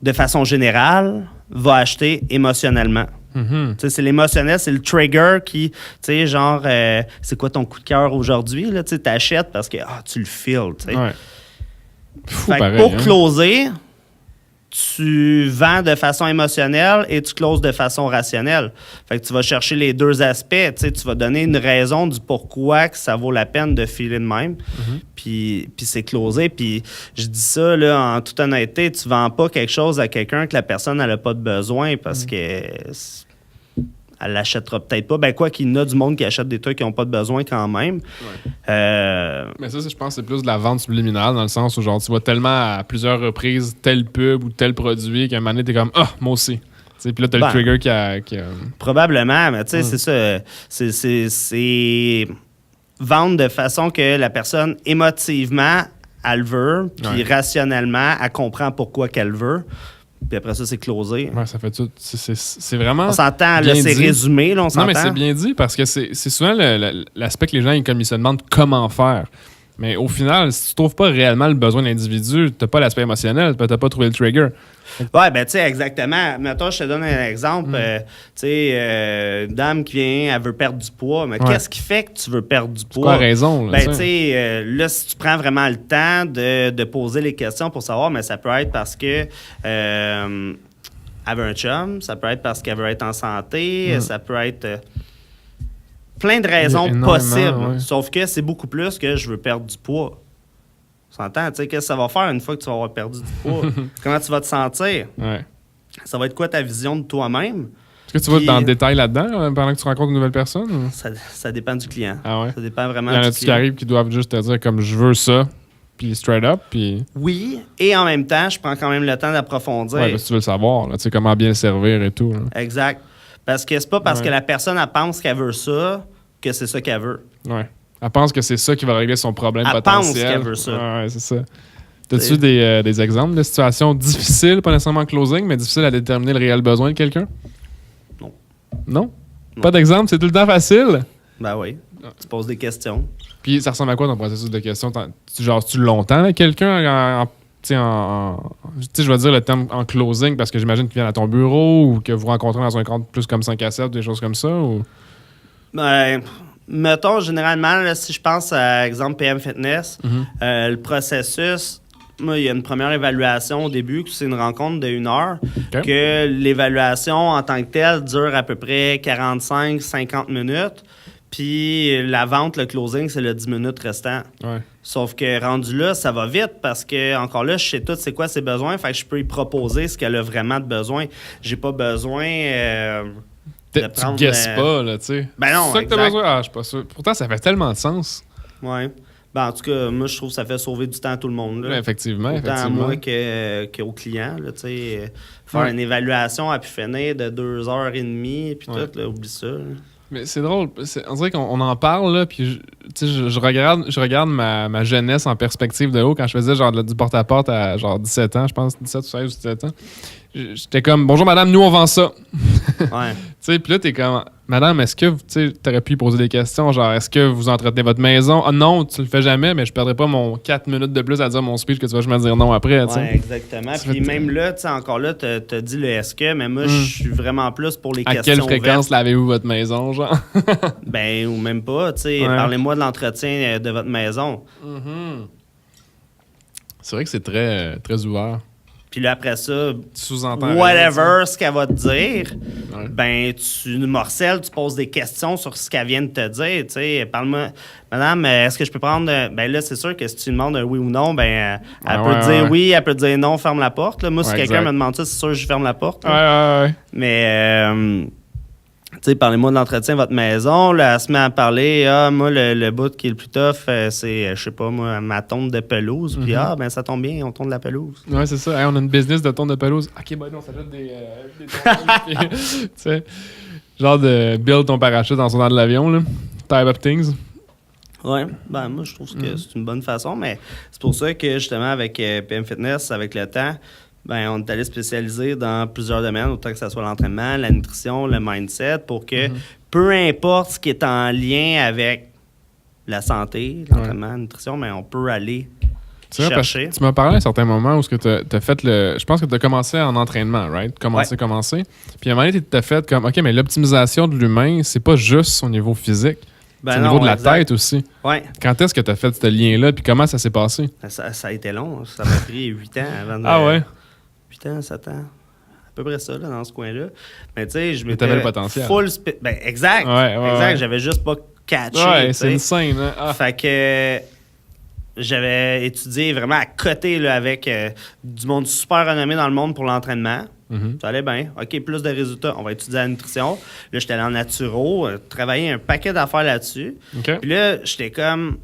de façon générale, va acheter émotionnellement. C'est l'émotionnel, c'est le trigger qui, tu sais, genre, c'est quoi ton coup de cœur aujourd'hui? Tu t'achètes parce que tu le feels. Ouais. Pour closer, tu vends de façon émotionnelle et tu closes de façon rationnelle. Fait que tu vas chercher les deux aspects. Tu vas donner une raison du pourquoi que ça vaut la peine de filer de même. Puis c'est closé. Puis je dis ça là, en toute honnêteté, tu vends pas quelque chose à quelqu'un que la personne n'a pas de besoin parce que elle l'achètera peut-être pas. Ben quoi qu'il y en a du monde qui achète des trucs qui n'ont pas de besoin quand même. Mais ça, je pense que c'est plus de la vente subliminale dans le sens où genre tu vois tellement à plusieurs reprises tel pub ou tel produit qu'à un moment donné, t'es comme « Ah, moi aussi ». Puis là, t'as le trigger qui a... Probablement, mais tu sais, c'est ça. C'est vendre de façon que la personne, émotivement, elle veut, puis rationnellement, elle comprend pourquoi qu'elle veut. Puis après ça, c'est closé. Ouais, ça fait tout. C'est vraiment. On s'entend, là, c'est résumé, là, on s'entend. Non, mais c'est bien dit parce que c'est souvent l'aspect que les gens, comme ils se demandent comment faire. Mais au final, si tu trouves pas réellement le besoin de l'individu, t'as pas l'aspect émotionnel, t'as pas trouvé le trigger. Ouais, ben tu sais, exactement. Mettons, je te donne un exemple. Tu sais, une dame qui vient, elle veut perdre du poids. Mais qu'est-ce qui fait que tu veux perdre du poids? C'est quoi la raison? Là, ben tu sais, là, si tu prends vraiment le temps de poser les questions pour savoir, mais ça peut être parce que elle veut un chum, ça peut être parce qu'elle veut être en santé, ça peut être plein de raisons possibles. Ouais. Sauf que c'est beaucoup plus que je veux perdre du poids. Tu s'entends? Tu sais, qu'est-ce que ça va faire une fois que tu vas avoir perdu du poids? Comment tu vas te sentir? Ouais. Ça va être quoi ta vision de toi-même? Est-ce que tu vas dans le détail là-dedans pendant que tu rencontres une nouvelle personne? Ou? Ça dépend du client. Ah ouais? Ça dépend vraiment du client. Il y en a qui arrivent qui doivent juste te dire comme je veux ça, puis straight up, puis... Oui, et en même temps, je prends quand même le temps d'approfondir. Ouais, parce que tu veux le savoir, tu sais comment bien le servir et tout. Là. Exact. Parce que c'est pas parce que la personne, elle pense qu'elle veut ça, que c'est ça qu'elle veut. Ouais. Elle pense que c'est ça qui va régler son problème potentiel. Elle pense qu'elle veut ça. Ouais, c'est ça. T'as-tu des exemples de situations difficiles, pas nécessairement en closing, mais difficiles à déterminer le réel besoin de quelqu'un? Non. Non? Pas d'exemple? C'est tout le temps facile? Ben oui. Tu poses des questions. Puis ça ressemble à quoi ton processus de questions? Tu longtemps avec quelqu'un tu sais, je vais dire le terme en closing parce que j'imagine qu'il vient à ton bureau ou que vous rencontrez dans un cadre plus comme 5 à 7, des choses comme ça? Ou... Ben, mettons, généralement, là, si je pense à exemple PM Fitness, le processus, moi, il y a une première évaluation au début, que c'est une rencontre de 1 heure, que l'évaluation en tant que telle dure à peu près 45-50 minutes. Puis la vente, le closing, c'est le 10 minutes restant. Ouais. Sauf que rendu là, ça va vite parce que, encore là, je sais tout c'est quoi ses besoins. Fait que je peux y proposer ce qu'elle a vraiment de besoin. J'ai pas besoin de prendre... Tu guesses pas, là, tu sais. Ben non, c'est ça que t'as besoin? Ah, je suis pas sûr. Pourtant, ça fait tellement de sens. Ouais. Ben, en tout cas, moi, je trouve que ça fait sauver du temps à tout le monde. Là. Ouais, effectivement. Autant à moi qu'aux clients. Là, faire une évaluation à pu finir de 2h30 puis tout, là, oublie ça. Là. Mais c'est drôle. On dirait qu'on en parle, là, puis je regarde ma jeunesse en perspective de haut quand je faisais genre du porte-à-porte à genre 17 ans, je pense, 17 ou 16 ou 17 ans. J'étais comme, bonjour madame, nous on vend ça. Ouais. Tu sais, puis là, t'es comme, madame, est-ce que tu aurais pu poser des questions, genre, est-ce que vous entretenez votre maison? Ah non, tu le fais jamais, mais je perdrais pas mon 4 minutes de plus à dire mon speech que tu vas juste me dire non après. Oui, exactement. Puis même là, tu sais, encore là, t'as dit le est-ce que, mais moi, je suis vraiment plus pour les questions. À quelle fréquence lavez-vous votre maison, genre? Ben, ou même pas, tu sais, parlez-moi de l'entretien de votre maison. C'est vrai que c'est très, très ouvert. Puis là, après ça, sous-entends whatever ce qu'elle va te dire, ben, tu morcelles, tu poses des questions sur ce qu'elle vient de te dire. Tu sais, parle-moi, madame, est-ce que je peux prendre. Ben là, c'est sûr que si tu demandes un oui ou non, ben, elle peut te dire oui, elle peut te dire non, ferme la porte. Là. Moi, si quelqu'un me demande ça, c'est sûr que je ferme la porte. Ouais. Mais. Tu sais, parlez-moi de l'entretien de votre maison. Là, elle se met à parler. Ah, moi, le bout qui est le plus tough, c'est, je sais pas, moi, ma tonte de pelouse. Puis, ben, ça tombe bien, on tonde de la pelouse. Ouais, c'est ça. Hey, on a une business de tonte de pelouse. OK, ben non, ça jette des tontes. Tu sais, genre de build ton parachute en sortant de l'avion, là. Type of things. Ouais, ben, moi, je trouve que c'est une bonne façon. Mais c'est pour ça que, justement, avec PM Fitness, avec le temps, ben, on est allé spécialiser dans plusieurs domaines, autant que ce soit l'entraînement, la nutrition, le mindset, pour que peu importe ce qui est en lien avec la santé, l'entraînement, la nutrition, mais on peut aller chercher. Tu m'as parlé à un certain moment où tu as fait je pense que tu as commencé en entraînement, right? Commencer. Puis à un moment donné, tu as fait comme, OK, mais l'optimisation de l'humain, c'est pas juste au niveau physique. Ben c'est au niveau de la tête aussi. Ouais. Quand est-ce que tu as fait ce lien-là, puis comment ça s'est passé? Ça a été long. Ça m'a pris 8 ans avant de... Ah ouais? 8 ans, 7 ans. À peu près ça, là, dans ce coin-là. Mais tu sais, je m'étais... t'avais le potentiel. Ben, exact. Ouais. J'avais juste pas catché. Ouais, c'est une scène. Hein? Ah. Fait que j'avais étudié vraiment à côté là, avec du monde super renommé dans le monde pour l'entraînement. Ça allait bien. OK, plus de résultats. On va étudier la nutrition. Là, j'étais allé en naturo, travailler un paquet d'affaires là-dessus. Okay. Puis là, j'étais comme...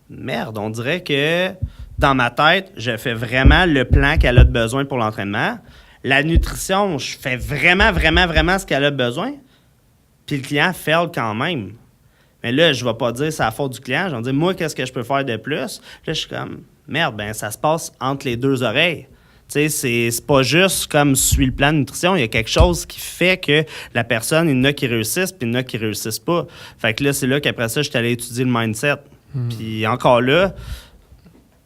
Merde, on dirait que... Dans ma tête, je fais vraiment le plan qu'elle a de besoin pour l'entraînement. La nutrition, je fais vraiment ce qu'elle a besoin. Puis le client fail quand même. Mais là, je ne vais pas dire c'est la faute du client. Je vais dire, moi, qu'est-ce que je peux faire de plus? Là, je suis comme, merde, ben ça se passe entre les deux oreilles. Tu sais, c'est pas juste comme suit le plan de nutrition. Il y a quelque chose qui fait que la personne, il y en a qui réussissent, puis il y en a qui réussissent pas. Fait que là, c'est là qu'après ça, je suis allé étudier le mindset. Puis encore là,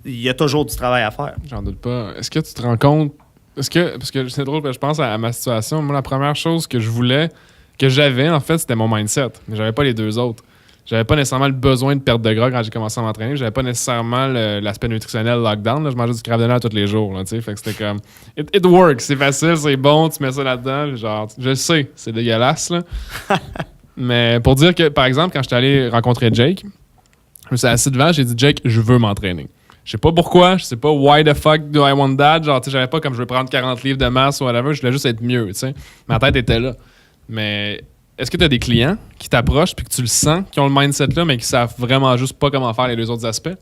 il y a toujours du travail à faire. J'en doute pas. Est-ce que tu te rends compte... Parce que c'est drôle, je pense à ma situation. Moi, la première chose que j'avais, en fait, c'était mon mindset. Mais j'avais pas les deux autres. J'avais pas nécessairement le besoin de perdre de gras quand j'ai commencé à m'entraîner. J'avais pas nécessairement l'aspect nutritionnel lockdown. Là. Je mangeais du crabe de nerfs tous les jours. Là, fait que c'était comme... It works. C'est facile, c'est bon. Tu mets ça là-dedans. Genre, je le sais, c'est dégueulasse. Là. Mais pour dire que, par exemple, quand j'étais allé rencontrer Jake, je me suis assis devant, j'ai dit, Jake, je veux m'entraîner. Je sais pas pourquoi, je sais pas why the fuck do I want that. Genre, tu sais, j'avais pas comme je veux prendre 40 livres de masse ou whatever, je voulais juste être mieux, tu sais. Ma tête était là. Mais est-ce que tu as des clients qui t'approchent puis que tu le sens, qui ont le mindset là, mais qui savent vraiment juste pas comment faire les deux autres aspects?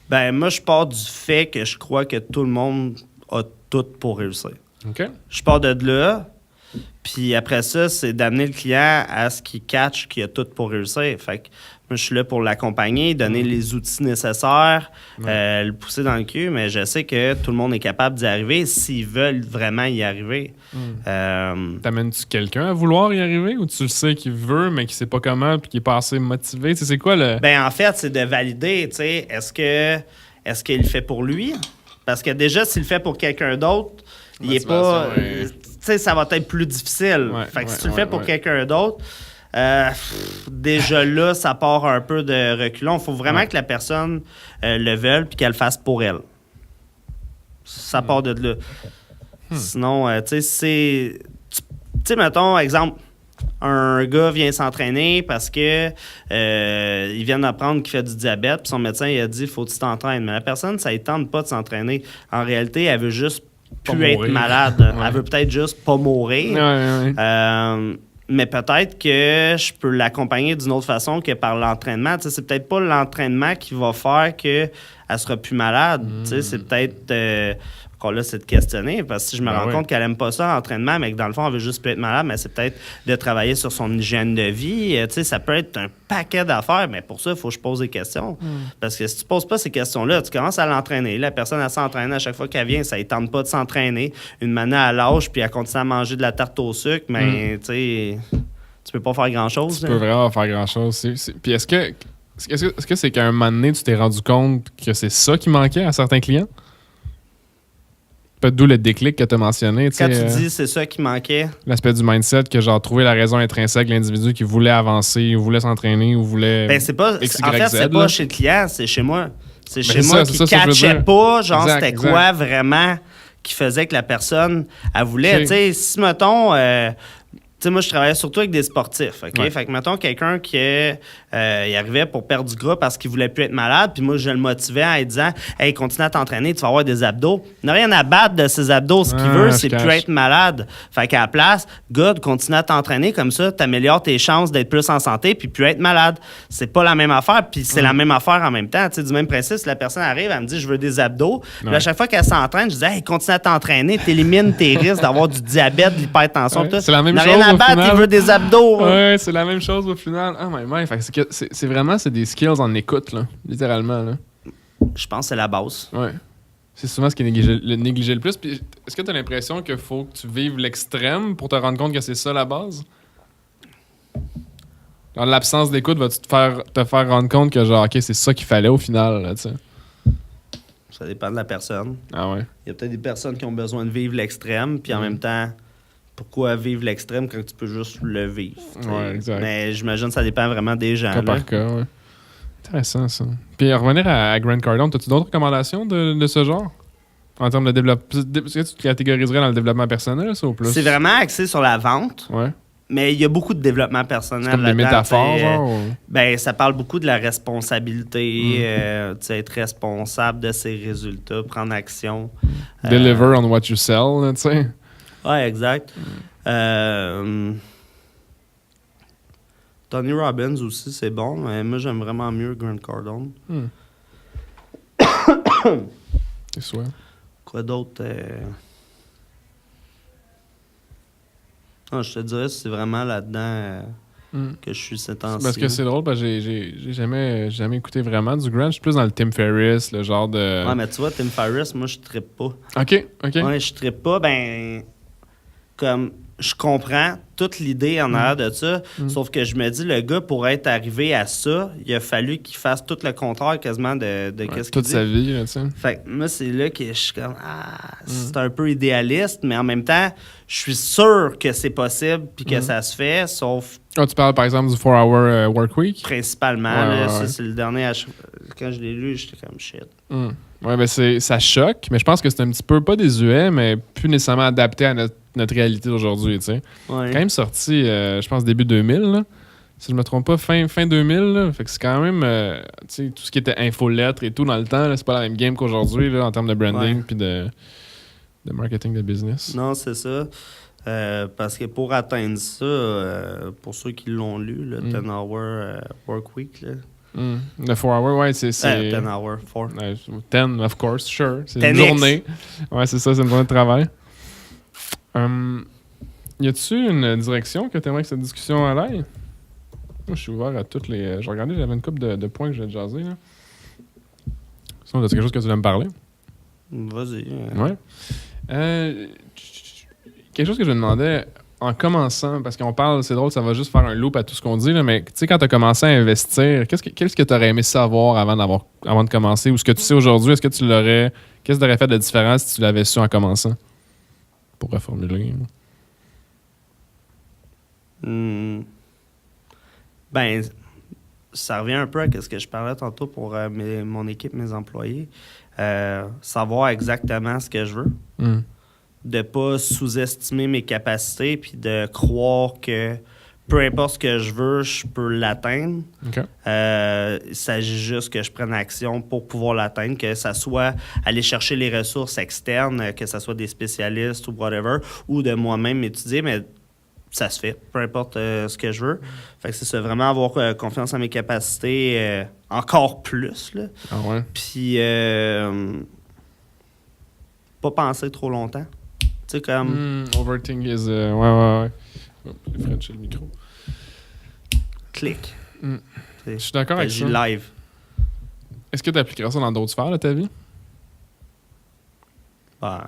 Ben, moi, je pars du fait que je crois que tout le monde a tout pour réussir. OK. Je pars de là, puis après ça, c'est d'amener le client à ce qu'il catch qu'il a tout pour réussir. Fait que moi, je suis là pour l'accompagner, donner les outils nécessaires, le pousser dans le cul, mais je sais que tout le monde est capable d'y arriver s'ils veulent vraiment y arriver. T'amènes-tu quelqu'un à vouloir y arriver ou tu le sais qu'il veut, mais qu'il sait pas comment puis qu'il est pas assez motivé? Tu sais, c'est quoi le... Ben, en fait, c'est de valider, tu sais, est-ce qu'il le fait pour lui? Parce que déjà, s'il le fait pour quelqu'un d'autre, il est pas... Tu sais, ça va être plus difficile. Fait que si tu le fais pour quelqu'un d'autre... déjà là, ça part un peu de reculons. Il faut vraiment que la personne le veuille puis qu'elle le fasse pour elle. Ça part de là. Sinon, tu sais, mettons, exemple, un gars vient s'entraîner parce que il vient d'apprendre qu'il fait du diabète puis son médecin il a dit faut que tu t'entraînes. Mais la personne, ça ne tente pas de s'entraîner. En réalité, elle veut juste plus être malade. Elle veut peut-être juste pas mourir. Mais peut-être que je peux l'accompagner d'une autre façon que par l'entraînement. Tu sais, c'est peut-être pas l'entraînement qui va faire qu'elle sera plus malade. Tu sais, c'est peut-être... encore là, c'est de questionner. Parce que si je me rends compte qu'elle aime pas ça, l'entraînement, mais que dans le fond, elle veut juste plus être malade, mais c'est peut-être de travailler sur son hygiène de vie. Tu sais, ça peut être un paquet d'affaires, mais pour ça, il faut que je pose des questions. Parce que si tu poses pas ces questions-là, tu commences à l'entraîner. La personne, elle s'entraîne à chaque fois qu'elle vient. Ça ne tente pas de s'entraîner. Une manière à l'âge, puis elle continue à manger de la tarte au sucre, mais tu sais, tu peux pas faire grand-chose. Tu peux vraiment faire grand-chose. Puis est-ce que c'est qu'à un moment donné, tu t'es rendu compte que c'est ça qui manquait à certains clients? Peut-être d'où le déclic que tu as mentionné. Quand tu dis c'est ça qui manquait. L'aspect du mindset, que genre trouver la raison intrinsèque de l'individu qui voulait avancer, ou voulait s'entraîner, ou voulait. Ben, c'est pas. X, en Y, fait, Z, c'est là. pas chez le client, c'est chez moi. C'est chez ça, moi c'est qui ça que je veux catchait dire. pas, genre, Exact, c'était quoi vraiment qui faisait que la personne, elle voulait. Okay. Tu sais, si, mettons. Tu sais, moi, je travaillais surtout avec des sportifs, OK? Ouais. Fait que, mettons, quelqu'un qui il arrivait pour perdre du gras parce qu'il voulait plus être malade, puis moi, je le motivais en lui disant « Hey, continue à t'entraîner, tu vas avoir des abdos. » Il n'a rien à battre de ses abdos. Ce qu'il veut, c'est plus être malade. Fait qu'à la place, good, continue à t'entraîner, comme ça, t'améliores tes chances d'être plus en santé, puis plus être malade. C'est pas la même affaire, puis c'est la même affaire en même temps. Tu sais, du même principe, si la personne arrive, elle me dit « Je veux des abdos. » Puis à chaque fois qu'elle s'entraîne, je dis « Hey, continue à t'entraîner, t'élimines tes risques d'avoir du diabète, de l'hypertension. Ouais, c'est la même chose. À battre, il veut des abdos. Ouais, c'est la même chose au final. Ah, mais fait que c'est vraiment des skills en écoute, là, littéralement. Là. Je pense que c'est la base. Ouais. C'est souvent ce qui est négligé le plus. Puis, est-ce que tu as l'impression qu'il faut que tu vives l'extrême pour te rendre compte que c'est ça la base? Dans l'absence d'écoute, vas-tu te faire rendre compte que, genre, OK, c'est ça qu'il fallait au final, là, tu sais? Ça dépend de la personne. Ah ouais? Il y a peut-être des personnes qui ont besoin de vivre l'extrême, puis en même temps, pourquoi vivre l'extrême quand tu peux juste le vivre? Ouais, exact. Mais j'imagine que ça dépend vraiment des gens. Cas par cas, ouais. Intéressant, ça. Puis, revenir à Grant Cardone, as-tu d'autres recommandations de ce genre? En termes de développement. Est-ce que tu te catégoriserais dans le développement personnel, ça, ou plus? C'est vraiment axé sur la vente. Ouais. Mais il y a beaucoup de développement personnel. C'est comme des métaphores, genre? Ben, ça parle beaucoup de la responsabilité, être responsable de ses résultats, prendre action. Deliver on what you sell, là, tu sais. Ouais, exact. Tony Robbins aussi, c'est bon, mais moi, j'aime vraiment mieux Grant Cardone. C'est sûr. Quoi d'autre? Non, je te dirais, c'est vraiment là-dedans que je suis cet temps-ci. Parce que c'est drôle, parce que j'ai jamais écouté vraiment du Grant. Je suis plus dans le Tim Ferriss, le genre de... Ouais, mais tu vois, Tim Ferriss, moi, je trippe pas. OK. Ouais, je trippe pas, ben... Comme... je comprends toute l'idée en arrière de ça, sauf que je me dis, le gars, pour être arrivé à ça, il a fallu qu'il fasse tout le contraire quasiment de qu'est-ce qu'il dit. Toute sa vie, là, tu sais. Fait que moi, c'est là que je suis comme, c'est un peu idéaliste, mais en même temps, je suis sûr que c'est possible puis que ça se fait, sauf Tu parles par exemple du 4-hour work week? principalement. Ouais, là, ouais. Ça, c'est le dernier. Quand je l'ai lu, j'étais comme shit. Oui, ben ça choque, mais je pense que c'est un petit peu, pas désuet, mais plus nécessairement adapté à notre réalité d'aujourd'hui, tu sais. Ouais. Quand même sorti, je pense, début 2000, là. Si je me trompe pas, fin 2000, là. Fait que c'est quand même, tu sais, tout ce qui était infolettre et tout dans le temps, là, c'est pas la même game qu'aujourd'hui, là, en termes de branding puis de marketing de business. Non, c'est ça. Parce que pour atteindre ça, pour ceux qui l'ont lu, le 10-hour work week, là. Le 4-hour, ouais, c'est... 10-hour, 4. 10, of course, sure. C'est 10X. une journée. Ouais, c'est ça, c'est une journée de travail. Y a-tu une direction que tu aimerais que cette discussion aille? Moi, je suis ouvert à toutes les... Je regardais, j'avais une couple de points que je vais te jaser, là. Sinon, as-tu quelque chose que tu veux me parler? Vas-y. Ouais. Quelque chose que je me demandais en commençant, parce qu'on parle, c'est drôle, ça va juste faire un loop à tout ce qu'on dit, là, mais tu sais, quand tu as commencé à investir, qu'est-ce que tu aurais aimé savoir avant de commencer, ou ce que tu sais aujourd'hui, est-ce que tu l'aurais... Qu'est-ce que tu aurais fait de différent si tu l'avais su en commençant? Pour reformuler. Ben, ça revient un peu à ce que je parlais tantôt pour mon équipe, mes employés. Savoir exactement ce que je veux. De pas sous-estimer mes capacités puis de croire que peu importe ce que je veux, je peux l'atteindre. OK. Il s'agit juste que je prenne action pour pouvoir l'atteindre, que ça soit aller chercher les ressources externes, que ça soit des spécialistes ou whatever, ou de moi-même étudier, mais ça se fait, peu importe ce que je veux. Fait que c'est ça, vraiment avoir confiance en mes capacités encore plus, là. Ah ouais? Puis pas penser trop longtemps. Tu sais, comme... Overthink is... ouais. Oh, j'ai frenché le micro. Clic. Je suis d'accord avec ça. Live. Est-ce que tu appliqueras ça dans d'autres sphères de ta vie? Ben,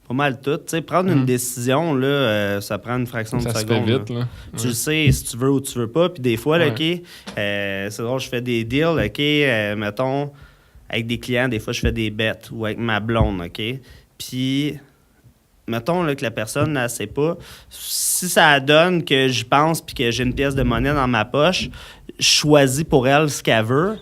pas mal tout. Tu sais, prendre une décision, là, ça prend une fraction de Ça se seconde. fait vite, là. Tu le sais si tu veux ou tu veux pas. Puis des fois, là, OK, c'est drôle, je fais des deals, OK, mettons, avec des clients, des fois, je fais des bets ou avec ma blonde, OK? Puis, mettons là, que la personne ne sait pas. Si ça donne que j'y pense puis que j'ai une pièce de monnaie dans ma poche, je choisis pour elle ce qu'elle veut,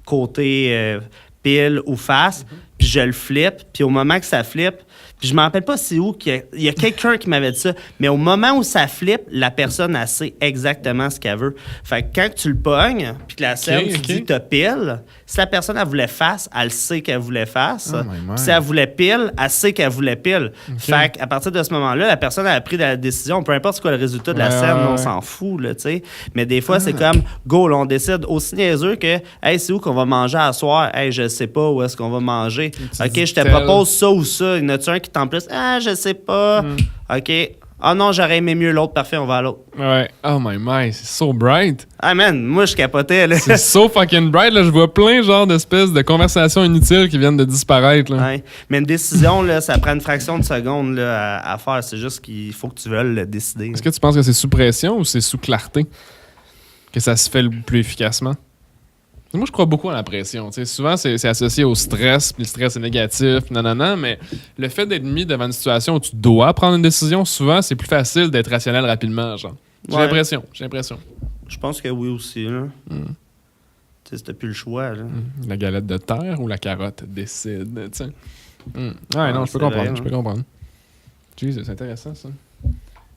côté pile ou face, puis je le flippe. Puis au moment que ça flippe, puis je me rappelle pas c'est où, il y a quelqu'un qui m'avait dit ça, mais au moment où ça flippe, la personne, elle sait exactement ce qu'elle veut. Fait que quand tu le pognes, puis que la scène, tu dis t'as pile, si la personne, elle voulait face, elle sait qu'elle voulait face. Si elle voulait pile, elle sait qu'elle voulait pile. Fait qu'à partir de ce moment-là, la personne a pris la décision, peu importe ce quoi le résultat de la scène, on s'en fout, là, tu sais. Mais des fois, c'est comme, go, là, on décide aussi niaiseux que, hey, c'est où qu'on va manger à soir? Hey, je sais pas où est-ce qu'on va manger. OK, je te propose ça ou ça. Il y en a-tu un qui t'en plus? Ah, je sais pas. OK. Ah non, j'aurais aimé mieux l'autre. Parfait, on va à l'autre. Ouais. Oh my, c'est so bright. Ah man, moi je capotais là. C'est so fucking bright, là. Je vois plein genre d'espèces de conversations inutiles qui viennent de disparaître, là. Ouais. Mais une décision, là, ça prend une fraction de seconde là, à faire. C'est juste qu'il faut que tu veuilles le décider. Est-ce que tu penses que c'est sous pression ou c'est sous clarté que ça se fait le plus efficacement? Moi, je crois beaucoup à la pression. T'sais, souvent, c'est associé au stress, puis le stress est négatif, nanana, mais le fait d'être mis devant une situation où tu dois prendre une décision, souvent, c'est plus facile d'être rationnel rapidement, genre. J'ai l'impression. Je pense que oui aussi, là. Tu sais, c'était plus le choix, là. La galette de terre ou la carotte décide, tu sais. Ouais, non, je peux comprendre. Jesus, c'est intéressant, ça.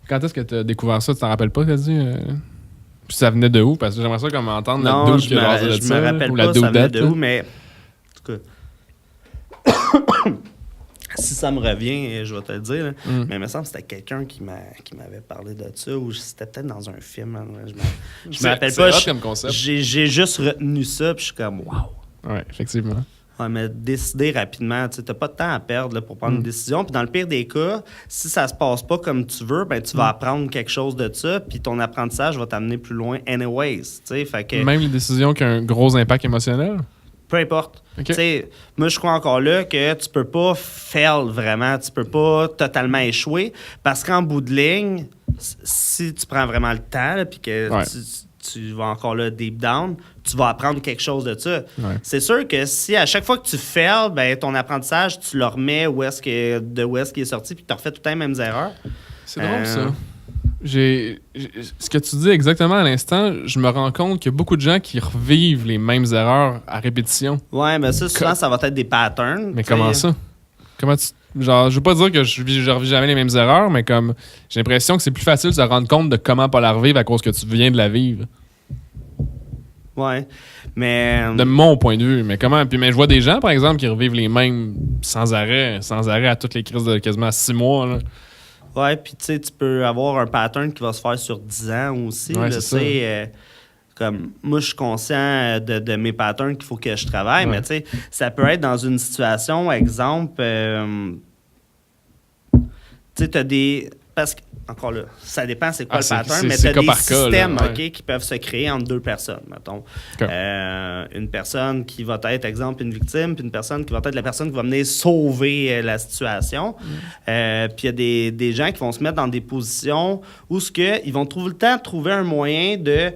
Quand est-ce que tu as découvert ça? Tu t'en rappelles pas, t'as dit? Puis ça venait de où? Parce que j'aimerais ça comme entendre la douche qui a de ça. Je me rappelle ou pas la ça venait doudette, de où, mais en tout cas, si ça me revient, je vais te le dire. Là. Mais il me semble que c'était quelqu'un qui m'avait parlé de ça, ou c'était peut-être dans un film. Hein, je me rappelle pas. C'est comme concept. J'ai juste retenu ça, puis je suis comme, wow. Ouais, effectivement. Ouais, mais décider rapidement, tu n'as pas de temps à perdre là, pour prendre une décision. Puis dans le pire des cas, si ça se passe pas comme tu veux, ben tu vas apprendre quelque chose de ça, puis ton apprentissage va t'amener plus loin anyways. Fait que... Même les décisions qui ont un gros impact émotionnel? Peu importe. Okay. Moi, je crois encore là que tu peux pas fail vraiment. Tu peux pas totalement échouer parce qu'en bout de ligne, si tu prends vraiment le temps puis que tu vas encore là deep down, tu vas apprendre quelque chose de ça. Ouais. C'est sûr que si à chaque fois que tu fails, ben, ton apprentissage, tu le remets de où est-ce qu'il est sorti puis tu refais tout le temps les mêmes erreurs. C'est drôle, ça. Ce que tu dis exactement à l'instant, je me rends compte qu'il y a beaucoup de gens qui revivent les mêmes erreurs à répétition. Ouais, mais ça, souvent, ça va être des patterns. Mais comment ça? Genre, je veux pas dire que je revis jamais les mêmes erreurs, mais comme j'ai l'impression que c'est plus facile de se rendre compte de comment pas la revivre à cause que tu viens de la vivre. Ouais, mais... De mon point de vue. Mais comment? Mais je vois des gens, par exemple, qui revivent les mêmes sans arrêt à toutes les crises de quasiment 6 mois, là. Ouais, puis tu sais, tu peux avoir un pattern qui va se faire sur 10 ans aussi. Ouais, là, comme moi, je suis conscient de mes patterns qu'il faut que je travaille, mais tu sais, ça peut être dans une situation, exemple, tu sais, tu as des... Parce que, encore là, ça dépend c'est quoi le pattern, mais tu as des systèmes qui peuvent se créer entre deux personnes, mettons. Une personne qui va être, exemple, une victime, puis une personne qui va être la personne qui va venir sauver la situation. Puis il y a des gens qui vont se mettre dans des positions où ils vont tout le temps trouver un moyen de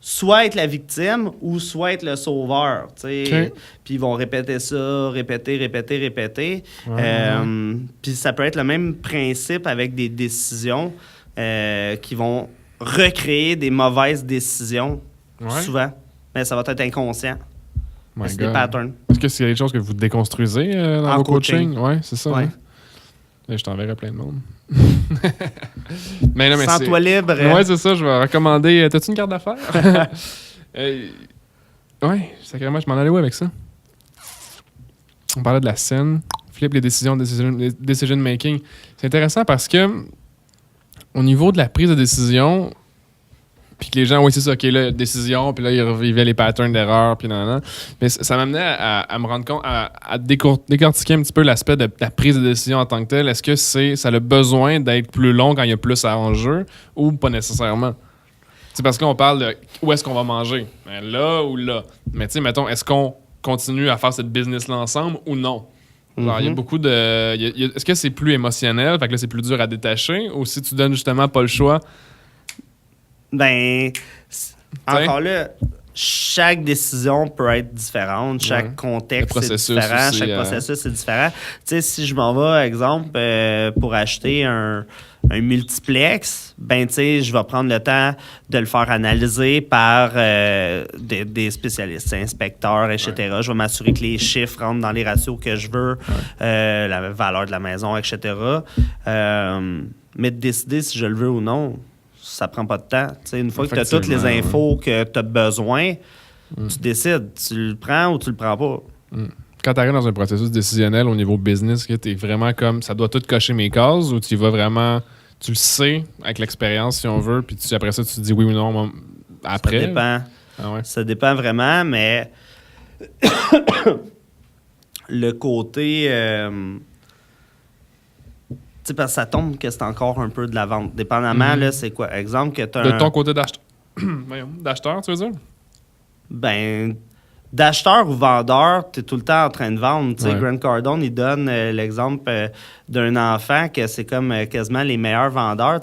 soit être la victime ou soit être le sauveur, tu sais. Puis ils vont répéter ça, répéter. Puis ça peut être le même principe avec des décisions qui vont recréer des mauvaises décisions, souvent. Mais ça va être inconscient. C'est des patterns. Est-ce que c'est des choses que vous déconstruisez dans vos coaching? Oui, c'est ça. Ouais. Je t'enverrai plein de monde. mais Sens-toi libre. Oui, c'est ça. Je vais recommander. T'as-tu une carte d'affaires? Oui, sacrément, je m'en allais où avec ça? On parlait de la scène. Flip les décisions, decision making. C'est intéressant parce que au niveau de la prise de décision, puis que les gens, c'est ça, OK, là, décision, puis là, ils revivaient les patterns d'erreur, puis non. Mais ça m'amenait à me rendre compte, à décortiquer un petit peu l'aspect de la prise de décision en tant que telle. Est-ce que ça a besoin d'être plus long quand il y a plus à enjeu ou pas nécessairement? C'est parce qu'on parle de où est-ce qu'on va manger. Ben, là ou là. Mais tu sais, mettons, est-ce qu'on continue à faire cette business-là ensemble ou non? Genre, il y a beaucoup de... est-ce que c'est plus émotionnel, fait que là, c'est plus dur à détacher, ou si tu donnes justement pas le choix... Ben, encore là, chaque décision peut être différente, chaque contexte est différent, chaque processus est différent. Tu sais, si je m'en vais, exemple, pour acheter un multiplex, ben, tu sais, je vais prendre le temps de le faire analyser par des spécialistes, inspecteurs, etc. Je vais m'assurer que les chiffres rentrent dans les ratios que je veux, la valeur de la maison, etc. Mais de décider si je le veux ou non, ça prend pas de temps. T'sais, une fois que tu as toutes les infos que tu as besoin, tu décides. Tu le prends ou tu le prends pas. Quand tu arrives dans un processus décisionnel au niveau business, tu es vraiment comme ça doit tout cocher mes cases ou tu vas vraiment, tu le sais avec l'expérience si on veut, puis après ça, tu te dis oui ou non après? Ça dépend. Ça dépend vraiment, mais le côté... parce que ça tombe que c'est encore un peu de la vente. Dépendamment, là, c'est quoi? Exemple que tu as de ton côté d'acheteur, tu veux dire? Ben, d'acheteur ou vendeur, tu es tout le temps en train de vendre. Grant Cardone, il donne l'exemple d'un enfant que c'est comme quasiment les meilleurs vendeurs.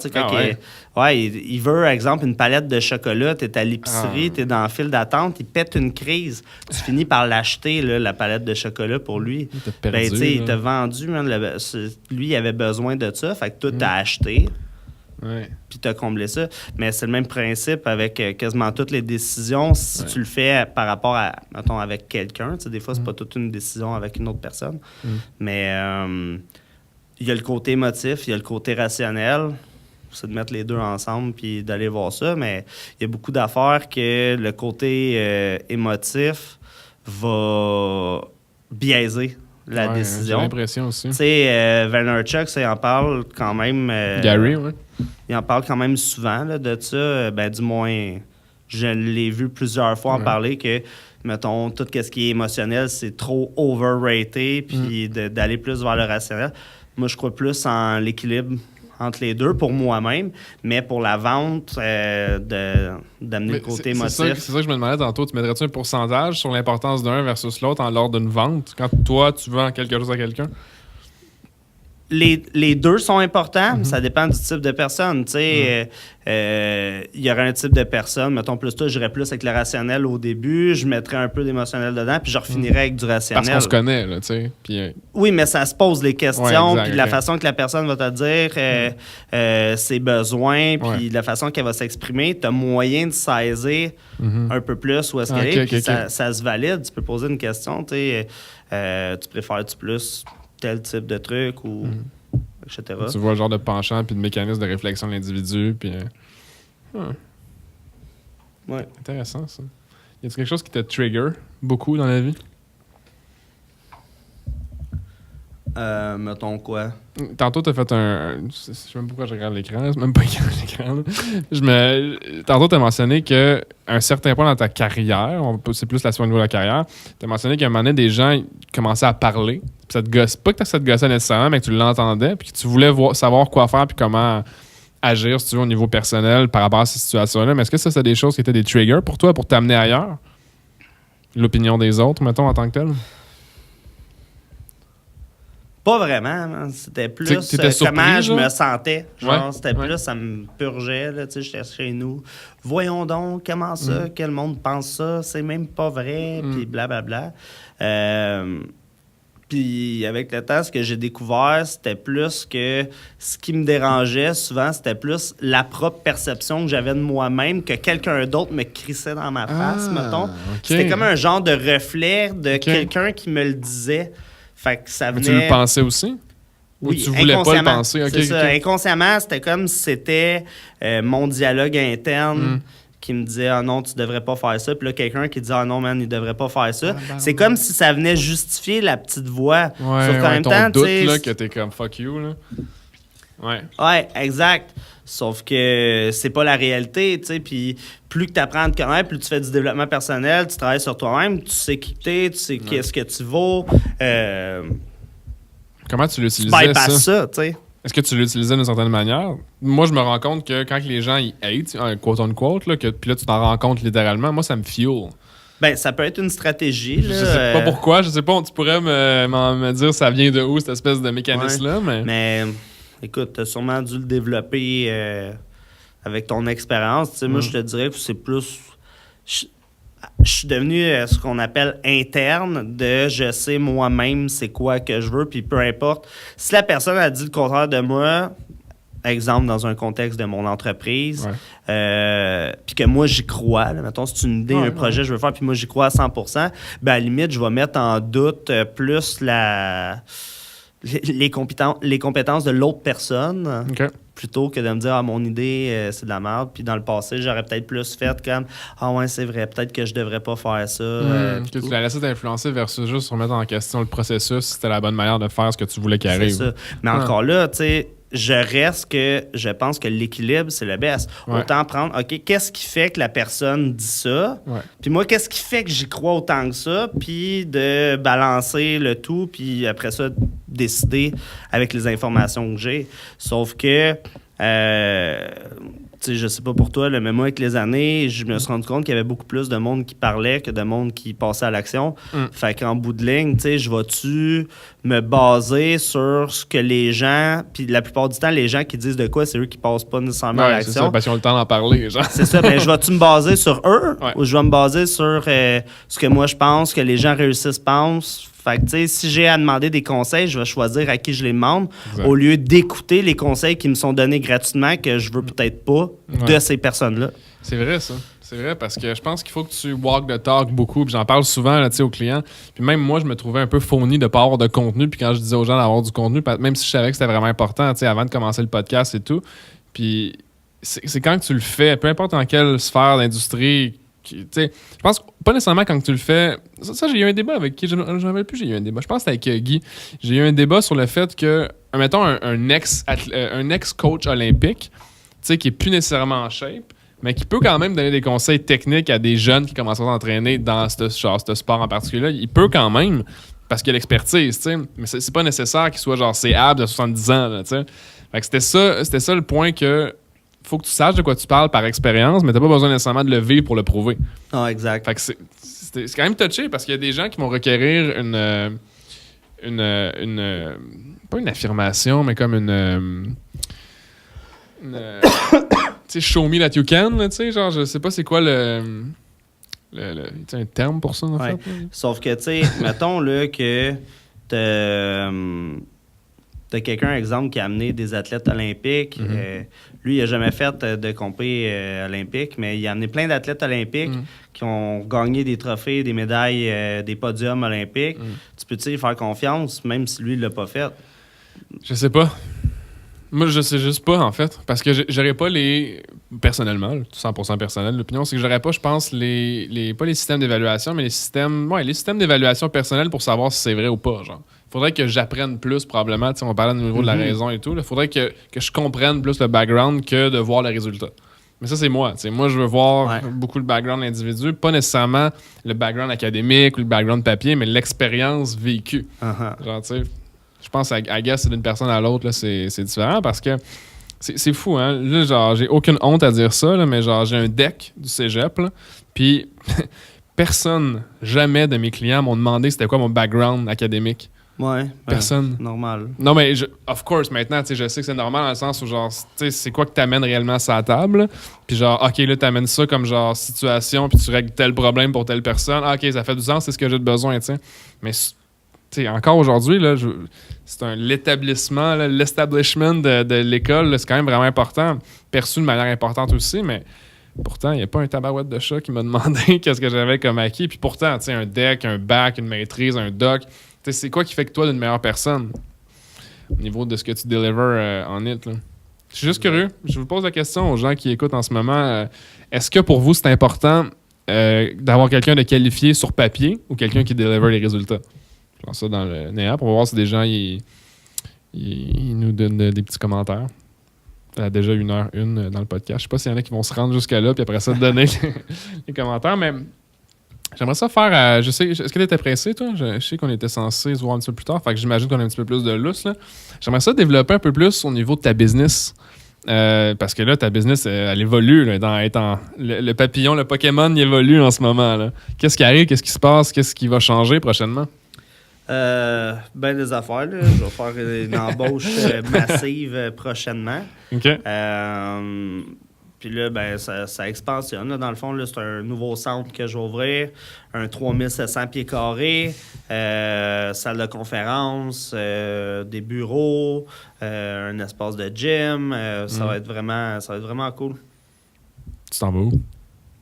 Il veut, exemple, une palette de chocolat, tu es à l'épicerie, tu es dans le fil d'attente, il pète une crise. Tu finis par l'acheter, là, la palette de chocolat pour lui. Il t'a vendu, lui, il avait besoin de ça, fait que toi, t'as acheté. Puis tu as comblé ça. Mais c'est le même principe avec quasiment toutes les décisions. Si tu le fais par rapport à, mettons, avec quelqu'un, des fois, c'est pas toute une décision avec une autre personne. Mais il y a le côté émotif, il y a le côté rationnel. C'est de mettre les deux ensemble puis d'aller voir ça. Mais il y a beaucoup d'affaires que le côté émotif va biaiser la décision. J'ai l'impression aussi. Tu sais, Vaynerchuk, il en parle quand même... Gary, oui. Il en parle quand même souvent là, de ça. Ben, du moins, je l'ai vu plusieurs fois en parler que, mettons, tout ce qui est émotionnel, c'est trop overrated, puis d'aller plus vers le rationnel. Moi, je crois plus en l'équilibre entre les deux pour moi-même, mais pour la vente, d'amener le côté émotif. C'est ça que je me demandais tantôt. Tu mettrais-tu un pourcentage sur l'importance d'un versus l'autre lors d'une vente quand toi, tu vends quelque chose à quelqu'un? Les deux sont importants, ça dépend du type de personne. Tu sais, il y aurait un type de personne, mettons plus toi, j'irais plus avec le rationnel au début, je mettrais un peu d'émotionnel dedans, puis je refinirais avec du rationnel. Parce qu'on se connaît, là, tu sais. Puis, oui, mais ça se pose les questions, puis la okay. façon que la personne va te dire ses besoins, puis la façon qu'elle va s'exprimer, tu as moyen de saisir un peu plus où est-ce qu'elle est, puis ça se valide. Tu peux poser une question, tu sais, tu préfères-tu plus tel type de truc ou etc. Tu vois le genre de penchant puis de mécanisme de réflexion de l'individu puis ouais. Intéressant ça. Y a-t-il quelque chose qui te trigger beaucoup dans la vie? Mettons quoi? Tantôt, t'as fait je sais même pas pourquoi je regarde l'écran. C'est même pas l'écran. Tantôt, t'as mentionné qu'à un certain point dans ta carrière, c'est plus l'aspect au niveau de la carrière, t'as mentionné qu'à un moment donné, des gens commençaient à parler. Puis ça te gosse, pas que ça te gossait nécessairement, mais que tu l'entendais, puis que tu voulais savoir quoi faire, puis comment agir, si tu veux, au niveau personnel par rapport à ces situations-là. Mais est-ce que ça, c'est des choses qui étaient des triggers pour toi, pour t'amener ailleurs? L'opinion des autres, mettons, en tant que tel? Pas vraiment, man. C'était plus comment je me sentais. Genre, c'était plus, ça me purgeait. Là, j'étais chez nous. Voyons donc, comment ça? Quel monde pense ça? C'est même pas vrai. Puis blablabla. Puis avec le temps, ce que j'ai découvert, c'était plus que ce qui me dérangeait souvent, c'était plus la propre perception que j'avais de moi-même que quelqu'un d'autre me crissait dans ma face, mettons. Okay. C'était comme un genre de reflet de quelqu'un qui me le disait. Fait que ça venait... Tu le pensais aussi? Oui, ou tu voulais pas le penser? C'est ça. Inconsciemment, c'était comme si c'était mon dialogue interne qui me disait « Ah non, tu devrais pas faire ça ». Puis là, quelqu'un qui disait « Ah non, man, il devrait pas faire ça ». C'est comme si ça venait justifier la petite voix. Sauf qu'en même temps, tu sais... là, que t'es comme « fuck you », là. Ouais, exact. Sauf que c'est pas la réalité, tu sais. Puis plus que tu apprends à te connaître, plus tu fais du développement personnel, tu travailles sur toi-même, tu sais qui t'es, tu sais qu'est-ce que tu vaux. Comment tu l'utilisais, tu bypasses ça, tu sais. Est-ce que tu l'utilisais d'une certaine manière? Moi, je me rends compte que quand les gens ils hate, quote-unquote, là, puis là, tu t'en rends compte littéralement, moi, ça me fuel. Ben, ça peut être une stratégie. Là, je sais pas pourquoi, je sais pas, tu pourrais me dire ça vient de où, cette espèce de mécanisme-là, mais écoute, tu as sûrement dû le développer avec ton expérience. Tu sais, moi, je te dirais que c'est plus... Je suis devenu ce qu'on appelle interne de je sais moi-même c'est quoi que je veux, puis peu importe. Si la personne a dit le contraire de moi, exemple dans un contexte de mon entreprise, puis que moi j'y crois, là, mettons c'est une idée, un projet que je veux faire, puis moi j'y crois à 100%, ben à la limite je vais mettre en doute plus les compétences de l'autre personne. Okay. Plutôt que de me dire « Ah, mon idée, c'est de la merde. » Puis dans le passé, j'aurais peut-être plus fait comme « Ah ouais, c'est vrai, peut-être que je devrais pas faire ça. Que tu l'as laissé t'influencer versus juste remettre en question le processus si c'était la bonne manière de faire ce que tu voulais qu'il arrive. C'est ça. Mais encore là, tu sais, je pense que l'équilibre, c'est le best. Autant prendre, OK, qu'est-ce qui fait que la personne dit ça? Puis moi, qu'est-ce qui fait que j'y crois autant que ça? Puis de balancer le tout, puis après ça, décider avec les informations que j'ai. Sauf que, tu sais, je sais pas pour toi, mais moi, avec les années, je me suis rendu compte qu'il y avait beaucoup plus de monde qui parlait que de monde qui passait à l'action. Fait qu'en bout de ligne, tu sais, je vais-tu me baser sur ce que les gens... Puis la plupart du temps, les gens qui disent de quoi, c'est eux qui passent pas nécessairement à l'action. C'est ça, parce qu'ils ont le temps d'en parler, genre. C'est ça, ben je vais-tu me baser sur eux ou je vais me baser sur ce que moi je pense, que les gens réussissent pensent? Fait que, tu sais, si j'ai à demander des conseils, je vais choisir à qui je les demande au lieu d'écouter les conseils qui me sont donnés gratuitement que je veux peut-être pas de ces personnes-là. C'est vrai, ça. C'est vrai, parce que je pense qu'il faut que tu walk the talk beaucoup. Puis j'en parle souvent là, aux clients. Puis même moi, je me trouvais un peu fourni de pas avoir de contenu. Puis quand je disais aux gens d'avoir du contenu, même si je savais que c'était vraiment important, avant de commencer le podcast et tout. Puis c'est quand tu le fais, peu importe dans quelle sphère d'industrie... Je pense pas nécessairement quand tu le fais. Ça, j'ai eu un débat avec qui? Je ne me rappelle plus, j'ai eu un débat. Je pense que c'était avec Guy. J'ai eu un débat sur le fait que, mettons, un ex-coach olympique, qui est plus nécessairement en shape, mais qui peut quand même donner des conseils techniques à des jeunes qui commencent à s'entraîner dans ce sport en particulier. Il peut quand même, parce qu'il a l'expertise, mais c'est pas nécessaire qu'il soit genre ses abs de 70 ans. Là, fait Fait que c'était ça le point que faut que tu saches de quoi tu parles par expérience, mais t'as pas besoin nécessairement de le vivre pour le prouver. Non, exact. Fait que c'est quand même touché parce qu'il y a des gens qui vont requérir pas une affirmation, mais comme tu sais, show me that you can, tu sais, genre, je sais pas c'est quoi un terme pour ça, en fait. Sauf que, tu sais, mettons, là, que t'as quelqu'un, exemple, qui a amené des athlètes olympiques. Lui, il n'a jamais fait de compé olympique, mais il a amené plein d'athlètes olympiques qui ont gagné des trophées, des médailles, des podiums olympiques. Tu peux-tu lui faire confiance, même si lui, il l'a pas fait? Je sais pas. Moi, je sais juste pas, en fait. Parce que j'aurais pas personnellement, 100% personnel, l'opinion, c'est que j'aurais pas, je pense, pas les systèmes d'évaluation, mais les systèmes d'évaluation personnelle pour savoir si c'est vrai ou pas, genre. Faudrait que j'apprenne plus, probablement. Tu sais, on parlait au niveau de la raison et tout. Il faudrait que je comprenne plus le background que de voir le résultat. Mais ça, c'est moi. Tu sais, moi, je veux voir beaucoup le background de l'individu, pas nécessairement le background académique ou le background papier, mais l'expérience vécue. Genre, tu sais, je pense à guess c'est d'une personne à l'autre, là, c'est différent parce que c'est fou, hein. Là, genre, j'ai aucune honte à dire ça, là, mais genre, j'ai un deck du cégep, là, puis personne, jamais de mes clients m'ont demandé c'était quoi mon background académique. Ouais. Personne. Normal. Non, mais of course, maintenant, tu sais, je sais que c'est normal dans le sens où, genre, tu sais, c'est quoi que t'amènes réellement sur la table. Puis, genre, OK, là, t'amènes ça comme, genre, situation, puis tu règles tel problème pour telle personne. Ah, OK, ça fait du sens, c'est ce que j'ai besoin, tu sais. Mais, tu sais, encore aujourd'hui, là, c'est l'establishment de l'école, là, c'est quand même vraiment important. Perçu de manière importante aussi, mais pourtant, il n'y a pas un tabarouette de chat qui m'a demandé qu'est-ce que j'avais comme acquis. Puis pourtant, tu sais, un deck, un bac, une maîtrise, un doc, c'est quoi qui fait que toi d'une meilleure personne au niveau de ce que tu delivers en it, là? Je suis juste curieux. Je vous pose la question aux gens qui écoutent en ce moment. Est-ce que pour vous, c'est important d'avoir quelqu'un de qualifié sur papier ou quelqu'un qui deliver les résultats? Je lance ça dans le néant pour voir si des gens ils nous donnent des petits commentaires. Ça a déjà 1h01 dans le podcast. Je sais pas s'il y en a qui vont se rendre jusqu'à là puis après ça donner les commentaires, mais j'aimerais ça faire... est-ce que tu étais pressé, toi? Je sais qu'on était censé se voir un petit peu plus tard, fait que j'imagine qu'on a un petit peu plus de lousse, là. J'aimerais ça développer un peu plus au niveau de ta business. Parce que là, ta business, elle évolue. Là, le papillon, le Pokémon, il évolue en ce moment. Là. Qu'est-ce qui arrive? Qu'est-ce qui se passe? Qu'est-ce qui va changer prochainement? Des affaires. Là. Je vais faire une embauche massive prochainement. OK. Puis là, ça expansionne. Là. Dans le fond, là, c'est un nouveau centre que je vais ouvrir. Un 3700 pieds carrés, salle de conférence, des bureaux, un espace de gym. Ça va être vraiment cool. Tu t'en vas où?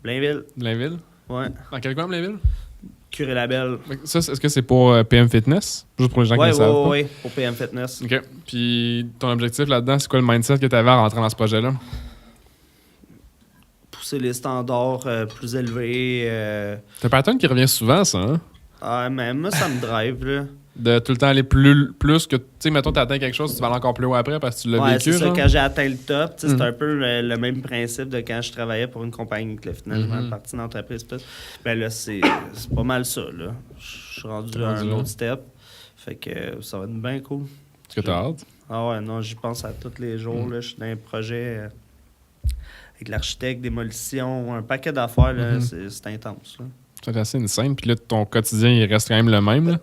Blainville. Blainville? Ouais. Dans quel coin, Blainville? Curé-Labelle. Ça, est-ce que c'est pour PM Fitness? Juste pour les gens qui ne savent pas. Oui, pour PM Fitness. OK. Puis ton objectif là-dedans, c'est quoi le mindset que tu avais en rentrant dans ce projet-là? Pousser les standards plus élevés. C'est un pattern qui revient souvent, ça, hein? Ah, mais moi, ça me drive, là. De tout le temps aller plus que... Tu sais, mettons, tu atteins quelque chose, tu vas aller encore plus haut après parce que tu l'as vécu. C'est ça. Quand j'ai atteint le top, c'est un peu le même principe de quand je travaillais pour une compagnie que finalement, partie d'entreprise. Ben là, c'est pas mal ça, là. Je suis rendu à un autre step. Fait que ça va être bien cool. Est-ce que t'as hâte? Ah ouais, non, j'y pense à tous les jours. Là. Je suis dans un projet avec l'architecte, démolition, un paquet d'affaires. Là, c'est intense. Là. C'est assez insane. Puis là, ton quotidien, il reste quand même le même, là?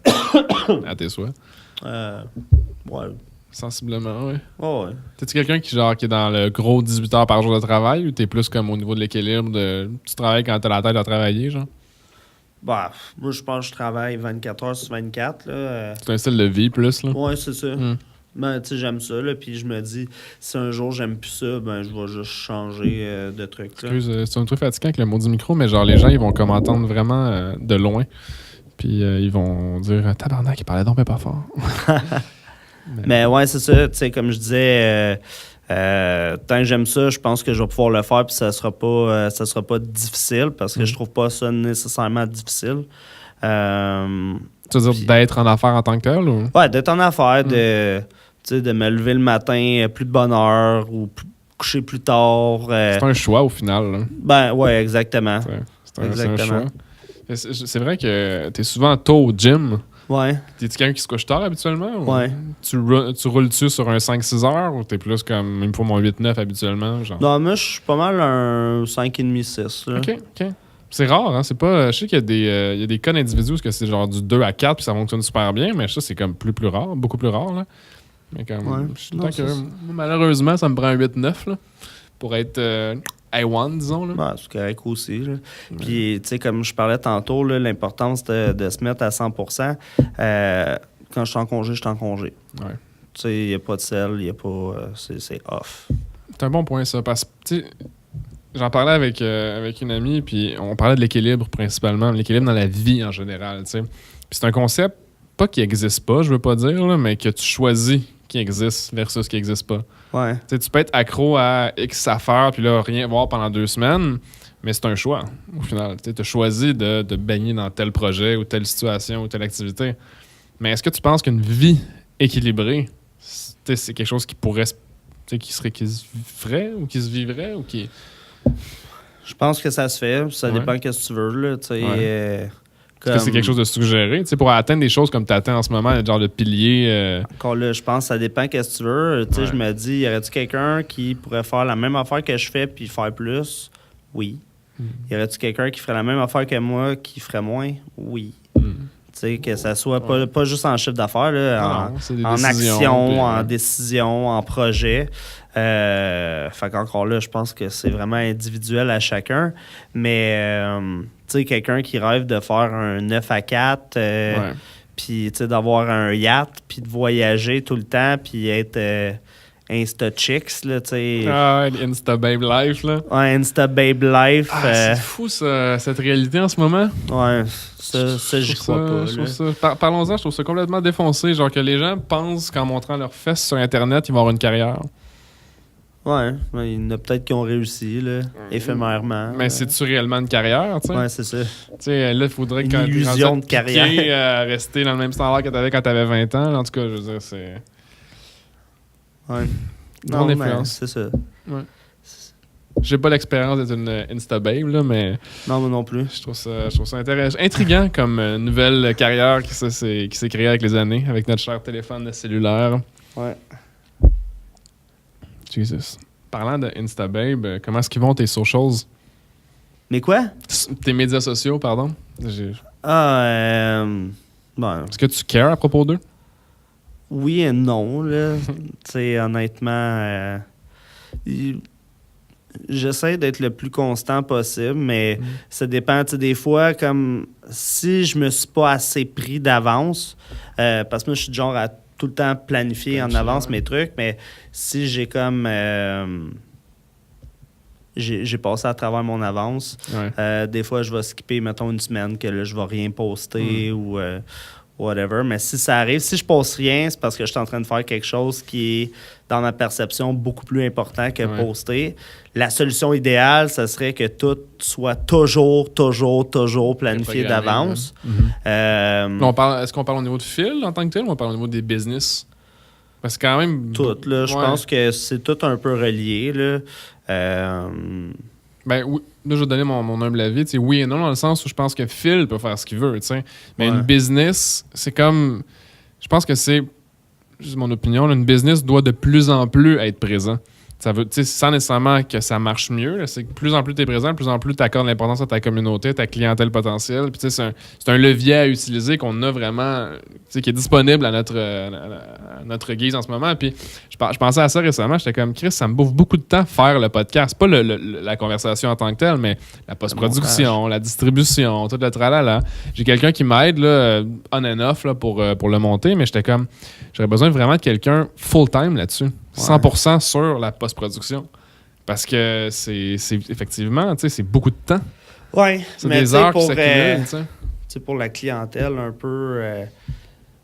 À tes souhaits. Ouais. Sensiblement, oui. Oh, ouais. T'es-tu quelqu'un qui est dans le gros 18 heures par jour de travail ou t'es plus comme au niveau de l'équilibre tu travailles quand t'as la tête à travailler, genre? Bah, moi, je pense que je travaille 24 heures sur 24, là. C'est un style de vie, plus, là? Ouais, c'est ça. Ben, tu sais, j'aime ça, là, puis je me dis, si un jour j'aime plus ça, ben, je vais juste changer de truc, là. Excuse, c'est un truc fatigant avec le mot du micro, mais genre, les gens, ils vont comme entendre vraiment de loin, puis ils vont dire « Tabarnak, il parlait donc mais pas fort. » Mais ouais, c'est ça, tu sais, comme je disais, tant que j'aime ça, je pense que je vais pouvoir le faire, puis ça sera pas difficile, parce que je trouve pas ça nécessairement difficile. Tu veux dire d'être en affaires en tant que tel, ou? Ouais, d'être en affaires, de me lever le matin plus de bonne heure ou coucher plus tard. C'est un choix au final. Là. Ben, ouais, exactement. C'est un choix. C'est vrai que t'es souvent tôt au gym. Ouais. T'es-tu quelqu'un qui se couche tard habituellement? Ou Ouais. Tu roules-tu sur un 5-6 heures ou t'es plus comme, il me faut mon 8-9 habituellement? Genre? Non, moi, je suis pas mal un 5,5-6. Là. OK. C'est rare, hein? C'est pas. Je sais qu'il y a des cas d'individus où c'est genre du 2 à 4 puis ça fonctionne super bien, mais ça, c'est comme plus rare, beaucoup plus rare, là. Mais comme. Je suis Non, malheureusement, ça me prend un 8-9, là, pour être I1, disons, là. Ouais, c'est correct aussi. Là. Puis, tu sais, comme je parlais tantôt, là, l'importance de se mettre à 100%. Quand je suis en congé, je suis en congé. Ouais. Tu sais, il n'y a pas de sel, il n'y a pas. C'est off. C'est un bon point, ça, parce que, tu sais, j'en parlais avec une amie, puis on parlait de l'équilibre principalement, l'équilibre dans la vie en général, tu sais. Puis c'est un concept, pas qui n'existe pas, je veux pas dire, là, mais que tu choisis qui existe versus qui n'existe pas. Ouais. Tu sais, tu peux être accro à X affaires, puis là, rien voir pendant 2 semaines, mais c'est un choix, au final. Tu as choisi de baigner dans tel projet ou telle situation ou telle activité. Mais est-ce que tu penses qu'une vie équilibrée, c'est quelque chose qui pourrait, qui se ferait ou qui se vivrait ou qui... Je pense que ça se fait. Ça dépend de ce que tu veux. Là, Est-ce que c'est quelque chose de suggéré? Pour atteindre des choses comme tu atteins en ce moment, le genre de pilier. Encore là, je pense que ça dépend de ce que tu veux. Je me dis, y aurait-tu quelqu'un qui pourrait faire la même affaire que je fais puis faire plus? Oui. Y aurait-tu quelqu'un qui ferait la même affaire que moi qui ferait moins? Oui. Que ça soit pas juste en chiffre d'affaires, là, en action, en décision, en projet. Fait qu'encore là, je pense que c'est vraiment individuel à chacun. Mais, quelqu'un qui rêve de faire un 9 à 4, puis d'avoir un yacht, puis de voyager tout le temps, puis être Insta-chicks, là, tu sais. Ah, Insta-Babe Life, là. Ouais, Insta-Babe Life. C'est fou, ça, cette réalité en ce moment. Ouais, ça j'y crois pas. Parlons-en, je trouve ça complètement défoncé. Genre que les gens pensent qu'en montrant leurs fesses sur Internet, ils vont avoir une carrière. Ouais, il y en a peut-être qui ont réussi, là, éphémèrement. Mais c'est-tu réellement une carrière, tu sais? Ouais, c'est ça. Tu sais, là, il faudrait une illusion de carrière. Rester dans le même standard que t'avais quand t'avais 20 ans. En tout cas, je veux dire, c'est... Ouais. Non, influence. C'est ça. Ouais. J'ai pas l'expérience d'être une Insta-babe, là, mais... Non, moi non plus. Je trouve ça intéressant. Intriguant comme nouvelle carrière qui s'est créée avec les années, avec notre cher téléphone cellulaire. Ouais. Jesus. Parlant de Insta-babe, comment est-ce qu'ils vont tes socials? Mais quoi? Tes médias sociaux, pardon. Bon. Est-ce que tu cares à propos d'eux? Oui et non, là. Tu sais, honnêtement, j'essaie d'être le plus constant possible, mais ça dépend. Tu sais, des fois, comme si je me suis pas assez pris d'avance, parce que moi, je suis du genre à tout le temps planifier en avance mes trucs, mais si j'ai comme... j'ai passé à travers mon avance, des fois, je vais skipper, mettons, une semaine que là, je vais rien poster ou... whatever. Mais si ça arrive, si je poste rien, c'est parce que je suis en train de faire quelque chose qui est, dans ma perception, beaucoup plus important que poster. La solution idéale, ce serait que tout soit toujours planifié d'avance. Est-ce qu'on parle au niveau de fil en tant que tel ou on parle au niveau des business? Parce que quand même... Tout, là. Je pense que c'est tout un peu relié, là. Ben oui, là, je vais donner mon humble avis. T'sais, oui et non, dans le sens où je pense que Phil peut faire ce qu'il veut. T'sais. Mais une business, c'est comme... Je pense que c'est, juste mon opinion, là, une business doit de plus en plus être présent. Ça veut, sans nécessairement que ça marche mieux, là, c'est que plus en plus tu es présent, plus en plus tu accordes l'importance à ta communauté, à ta clientèle potentielle. Puis, c'est un levier à utiliser qu'on a vraiment, qui est disponible à notre guise en ce moment. Puis je pensais à ça récemment, j'étais comme, Chris, ça me bouffe beaucoup de temps faire le podcast. Pas la conversation en tant que telle, mais la post-production, la distribution, tout le tralala. J'ai quelqu'un qui m'aide là, on and off là, pour le monter, mais j'étais comme, j'aurais besoin vraiment de quelqu'un full-time là-dessus. 100% sur la post-production. Parce que c'est effectivement, tu sais, c'est beaucoup de temps. Oui, c'est des heures qui s'accumulent, tu sais. Pour la clientèle, un peu...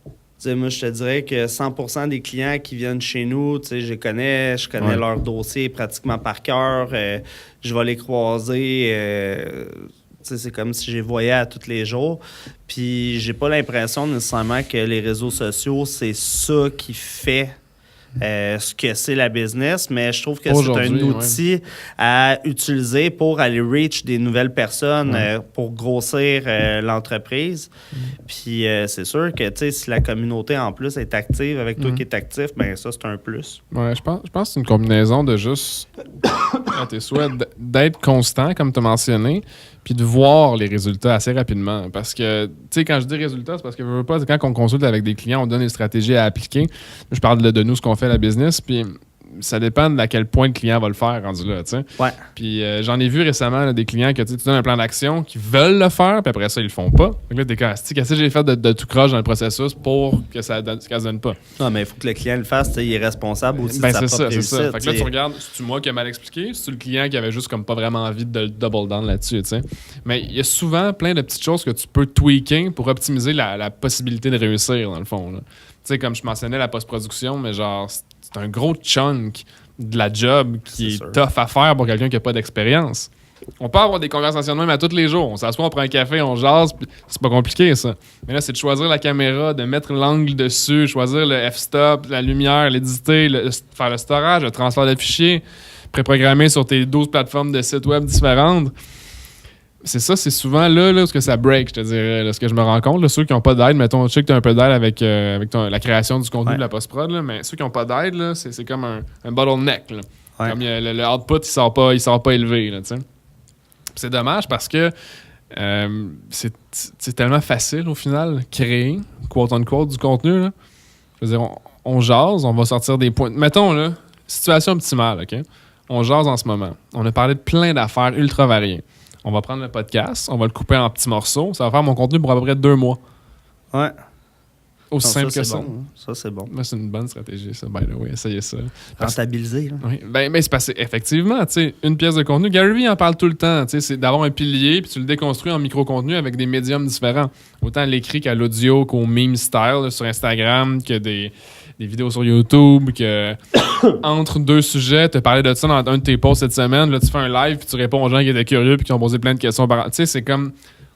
tu sais, moi, je te dirais que 100% des clients qui viennent chez nous, tu sais, je connais leur dossier pratiquement par cœur. Je vais les croiser... c'est comme si je les voyais à tous les jours. Puis j'ai pas l'impression nécessairement que les réseaux sociaux, c'est ça qui fait ce que c'est la business, mais je trouve que c'est un outil à utiliser pour aller reach des nouvelles personnes, pour grossir l'entreprise. Puis c'est sûr que si la communauté en plus est active avec toi qui est actif, ben ça c'est un plus. Ouais, je pense que c'est une combinaison de juste à tes souhaits d'être constant, comme tu as mentionné, puis de voir les résultats assez rapidement. Parce que, tu sais, quand je dis résultats, c'est parce que je veux pas, quand on consulte avec des clients, on donne des stratégies à appliquer. Je parle de nous, ce qu'on fait à la business, puis ça dépend de à quel point le client va le faire rendu là, tu sais. Ouais. Puis j'en ai vu récemment là, des clients que tu donnes un plan d'action qui veulent le faire, puis après ça, ils le font pas. Donc là, t'es comme, qu'est-ce que j'ai fait de tout croche dans le processus pour que ça se donne pas? Non, mais il faut que le client le fasse, il est responsable aussi de sa propre réussite. C'est ça. Fait que là, tu regardes, c'est-tu moi qui ai mal expliqué, c'est-tu le client qui avait juste comme pas vraiment envie de le double down là-dessus, tu sais. Mais il y a souvent plein de petites choses que tu peux tweaker pour optimiser la possibilité de réussir, dans le fond. Tu sais, comme je mentionnais, la post-production, mais genre, c'est un gros chunk de la job qui est tough à faire pour quelqu'un qui n'a pas d'expérience. On peut avoir des conversations de même à tous les jours. On s'assoit, on prend un café, on jase, c'est pas compliqué, ça. Mais là, c'est de choisir la caméra, de mettre l'angle dessus, choisir le f-stop, la lumière, l'éditer, faire le storage, le transfert de fichiers, préprogrammer sur tes 12 plateformes de sites web différentes. C'est ça, c'est souvent là où ça break, je te dirais, là, ce que je me rends compte. Là, ceux qui n'ont pas d'aide, mettons, je sais que tu as un peu d'aide avec la création du contenu de la post-prod, là, mais ceux qui n'ont pas d'aide, là, c'est comme un bottleneck. Là. Ouais. Comme le output, il sort pas élevé. Là, c'est dommage parce que c'est tellement facile au final, créer, quote-unquote, du contenu. Là. Je veux dire, on jase, on va sortir des points. Mettons, là, situation optimale, OK? On jase en ce moment. On a parlé de plein d'affaires ultra variées. On va prendre le podcast, on va le couper en petits morceaux. Ça va faire mon contenu pour à peu près 2 mois. Ouais. Aussi simple que ça. Bon, ça, c'est bon. Moi, c'est une bonne stratégie, ça, by the way. Essayez ça. Rentabiliser. Là. Oui. Ben, c'est passé. Effectivement, tu sais, une pièce de contenu. Gary Vee en parle tout le temps. C'est d'avoir un pilier, puis tu le déconstruis en micro-contenu avec des médiums différents. Autant l'écrit qu'à l'audio, qu'au meme style là, sur Instagram, que des vidéos sur YouTube, que entre 2 sujets, tu as parlé de ça dans un de tes posts cette semaine, là, tu fais un live, puis tu réponds aux gens qui étaient curieux, puis qui ont posé plein de questions. Tu sais, c'est comme,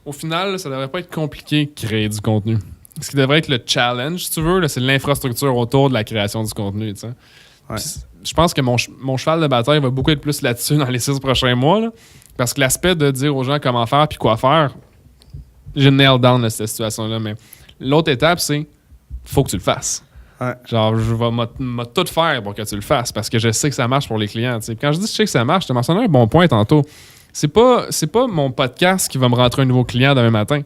au final, là, ça devrait pas être compliqué de créer du contenu. Ce qui devrait être le challenge, si tu veux, là, c'est l'infrastructure autour de la création du contenu. Tu sais. Ouais. Je pense que mon cheval de bataille va beaucoup être plus là-dessus dans les 6 prochains mois, là, parce que l'aspect de dire aux gens comment faire puis quoi faire, j'ai nail down cette situation-là. Mais l'autre étape, c'est faut que tu le fasses. Ouais. Genre, je vais tout faire pour que tu le fasses parce que je sais que ça marche pour les clients. T'sais. Quand je dis que je sais que ça marche, je te mentionnais un bon point tantôt. C'est pas mon podcast qui va me rentrer un nouveau client demain matin,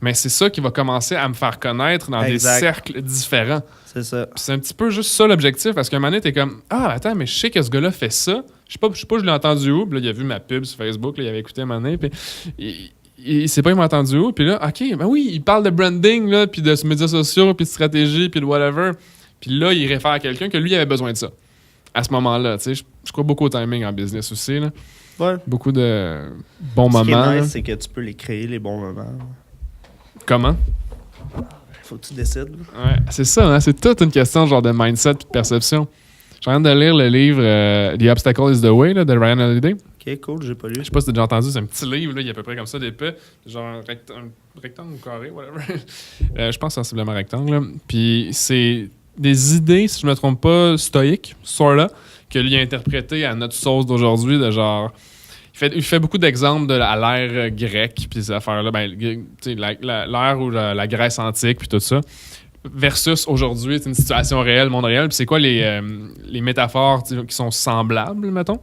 mais c'est ça qui va commencer à me faire connaître dans des cercles différents. C'est ça. Puis c'est un petit peu juste ça l'objectif parce qu'à un moment donné, t'es comme ah, attends, mais je sais que ce gars-là fait ça. Je sais pas, je l'ai entendu où. Puis là, il a vu ma pub sur Facebook, là, il avait écouté à un moment donné. Puis il sait pas, il m'a entendu où. Puis là, OK, ben oui, il parle de branding, là, puis de médias sociaux, puis de stratégie, puis de whatever. Puis là, il réfère à quelqu'un que lui avait besoin de ça. À ce moment-là, tu sais, je crois beaucoup au timing en business aussi, là. Ouais. Beaucoup de bons moments. Ce qui est nice, c'est que tu peux les créer, les bons moments. Comment? Faut que tu décides. Ouais, c'est ça, hein? C'est toute une question genre de mindset et de perception. Je suis en train de lire le livre The Obstacle is the Way là, de Ryan Holiday. Ok, cool, j'ai pas lu. Je sais pas si tu as déjà entendu, c'est un petit livre, là, il est à peu près comme ça d'épais, genre un rectangle ou carré, whatever. Je pense sensiblement rectangle. Là. Puis c'est des idées, si je me trompe pas, stoïques, sorta, que lui a interprété à notre sauce d'aujourd'hui, de genre. Il fait beaucoup d'exemples à l'ère grecque, puis ces affaires-là, ben, l'ère où la Grèce antique, puis tout ça, versus aujourd'hui, c'est une situation réelle, monde réel. Puis c'est quoi les métaphores qui sont semblables, mettons?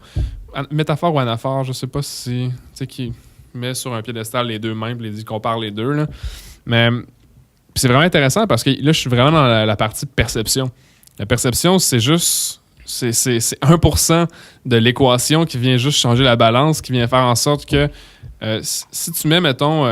Métaphore ou anaphore, je sais pas si... Tu sais, qui met sur un piédestal les deux mêmes, puis il compare les deux, là. Mais c'est vraiment intéressant parce que là, je suis vraiment dans la partie perception. La perception, c'est juste... C'est 1% de l'équation qui vient juste changer la balance, qui vient faire en sorte que si tu mets, mettons,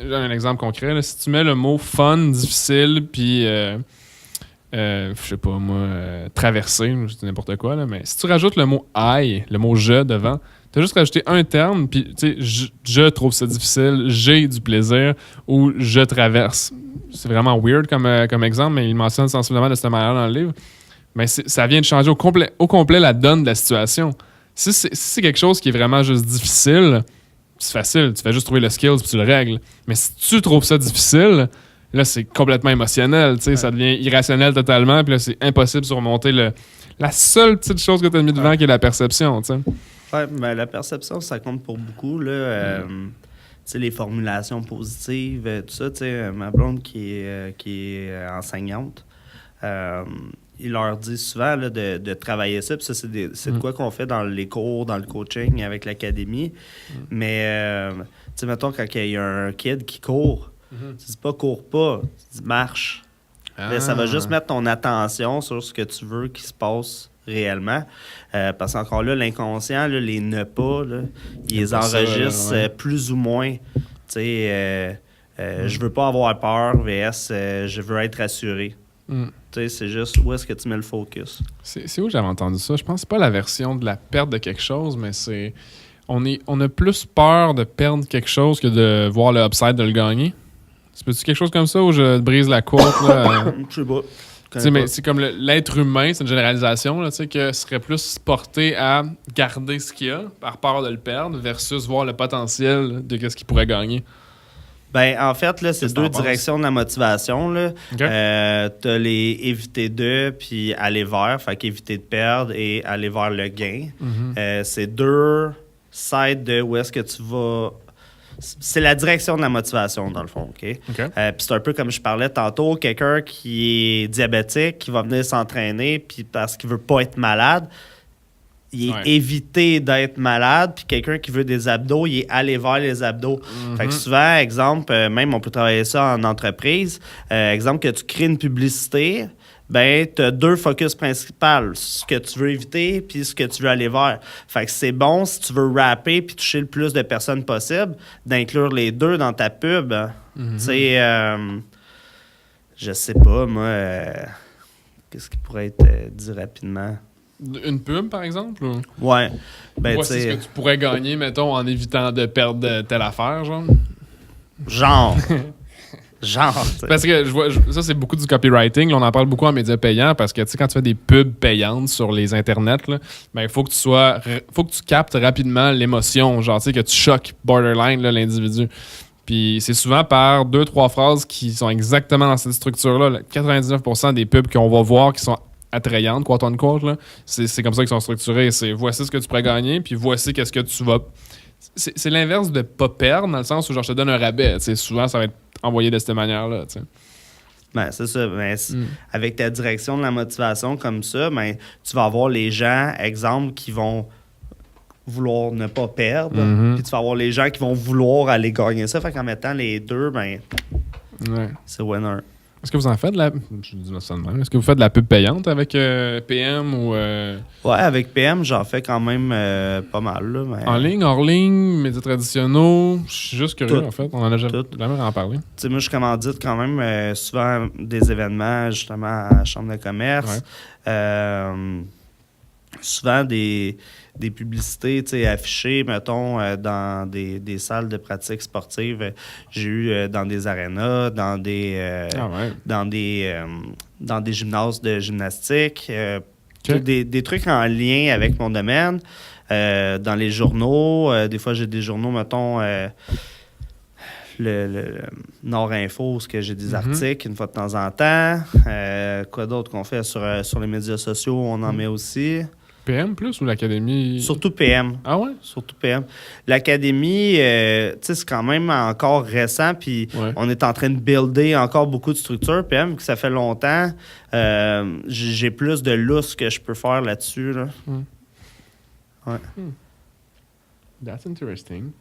j'ai un exemple concret, là, si tu mets le mot fun, difficile, puis je sais pas moi, traverser, je dis n'importe quoi, là, mais si tu rajoutes le mot I, le mot je devant, tu as juste rajouté un terme, puis tu sais, je trouve ça difficile, j'ai du plaisir, ou je traverse. C'est vraiment weird comme exemple, mais il mentionne sensiblement de cette manière dans le livre. Mais ça vient de changer au complet la donne de la situation. Si c'est quelque chose qui est vraiment juste difficile, c'est facile. Tu fais juste trouver le skills puis tu le règles. Mais si tu trouves ça difficile, Là, c'est complètement émotionnel, tu sais, ça devient irrationnel totalement, puis là, c'est impossible de surmonter la seule petite chose que tu as mis devant, qui est la perception, tu sais. Ouais, ben, la perception, ça compte pour beaucoup, là. Tu sais, les formulations positives, tout ça, tu sais, ma blonde qui est enseignante, il leur dit souvent là, de travailler ça. Puis ça, c'est de quoi qu'on fait dans les cours, dans le coaching avec l'académie. Mais, tu sais, mettons, quand il y a un kid qui court, tu dis pas cours pas, tu dis marche. Là, ça va juste mettre ton attention sur ce que tu veux qu'il se passe réellement. Parce qu'encore là, l'inconscient, là, les ne pas, là, ils les enregistrent plus ou moins. Tu sais, je veux pas avoir peur, VS, je veux être rassuré. Tu sais, c'est juste où est-ce que tu mets le focus. C'est où j'avais entendu ça? Je pense que c'est pas la version de la perte de quelque chose, mais c'est... On a plus peur de perdre quelque chose que de voir le upside de le gagner. C'est quelque chose comme ça où je brise la courbe? Je sais pas. Mais c'est comme l'être humain, c'est une généralisation, là, que serait plus porté à garder ce qu'il y a par peur de le perdre versus voir le potentiel de ce qu'il pourrait gagner. Ben, en fait, là, c'est deux directions de la motivation. Là. Okay. T'as les éviter de, puis aller vers, fait qu'éviter de perdre et aller vers le gain. C'est deux sides de où est-ce que tu vas... C'est la direction de la motivation, dans le fond, OK? Puis c'est un peu comme je parlais tantôt, quelqu'un qui est diabétique, qui va venir s'entraîner, puis parce qu'il veut pas être malade, il est éviter d'être malade, puis quelqu'un qui veut des abdos, il est aller vers les abdos. Fait que souvent, exemple, même on peut travailler ça en entreprise, exemple que tu crées une publicité, ben tu as deux focus principaux, ce que tu veux éviter puis ce que tu veux aller vers. Fait que c'est bon, si tu veux rapper puis toucher le plus de personnes possible, d'inclure les deux dans ta pub. Tu sais, je sais pas, moi, qu'est-ce qui pourrait être dit rapidement? Une pub, par exemple? Ou... Ouais. Ben, voici ce que tu pourrais gagner, mettons, en évitant de perdre telle affaire, genre? Genre. Parce que ça, c'est beaucoup du copywriting. Là, on en parle beaucoup en médias payants parce que, tu sais, quand tu fais des pubs payantes sur les internets, il faut que tu captes rapidement l'émotion, genre, tu sais, que tu choques borderline là, l'individu. Puis c'est souvent par 2-3 phrases qui sont exactement dans cette structure-là. 99% des pubs qu'on va voir qui sont attrayantes, quote unquote, là, c'est comme ça qu'ils sont structurés. C'est voici ce que tu pourrais gagner, puis voici qu'est-ce que tu vas... C'est l'inverse de pas perdre, dans le sens où genre, je te donne un rabais. Souvent, ça va être envoyé de cette manière-là. T'sais. Ben, c'est ça. Ben, avec ta direction de la motivation comme ça, ben, tu vas avoir les gens, exemple, qui vont vouloir ne pas perdre. Puis tu vas avoir les gens qui vont vouloir aller gagner ça. Fait qu'en mettant les deux, ben, c'est winner. Est-ce que vous en faites de la... Je dis ça de même. Est-ce que vous faites de la pub payante avec PM ou... Ouais, avec PM, j'en fais quand même pas mal. Là, mais... En ligne, hors ligne, médias traditionnels? Je suis juste curieux, en fait. On en a jamais en parlé. Tu sais, moi, je commandite quand même souvent des événements, justement, à la Chambre de commerce. Souvent des publicités affichées, mettons, dans des salles de pratique sportive. J'ai eu dans des arénas, dans des gymnases de gymnastique. Des trucs en lien avec mon domaine. Dans les journaux, des fois, j'ai des journaux, mettons... le Nord Info, où j'ai des articles une fois de temps en temps. Quoi d'autre qu'on fait sur les médias sociaux, on en met aussi. PM plus ou l'Académie? Surtout PM. Ah ouais? Surtout PM. L'Académie, tu sais, c'est quand même encore récent, puis on est en train de builder encore beaucoup de structures. PM, que ça fait longtemps, j'ai plus de lousse que je peux faire là-dessus. Là. Ouais. That's interesting.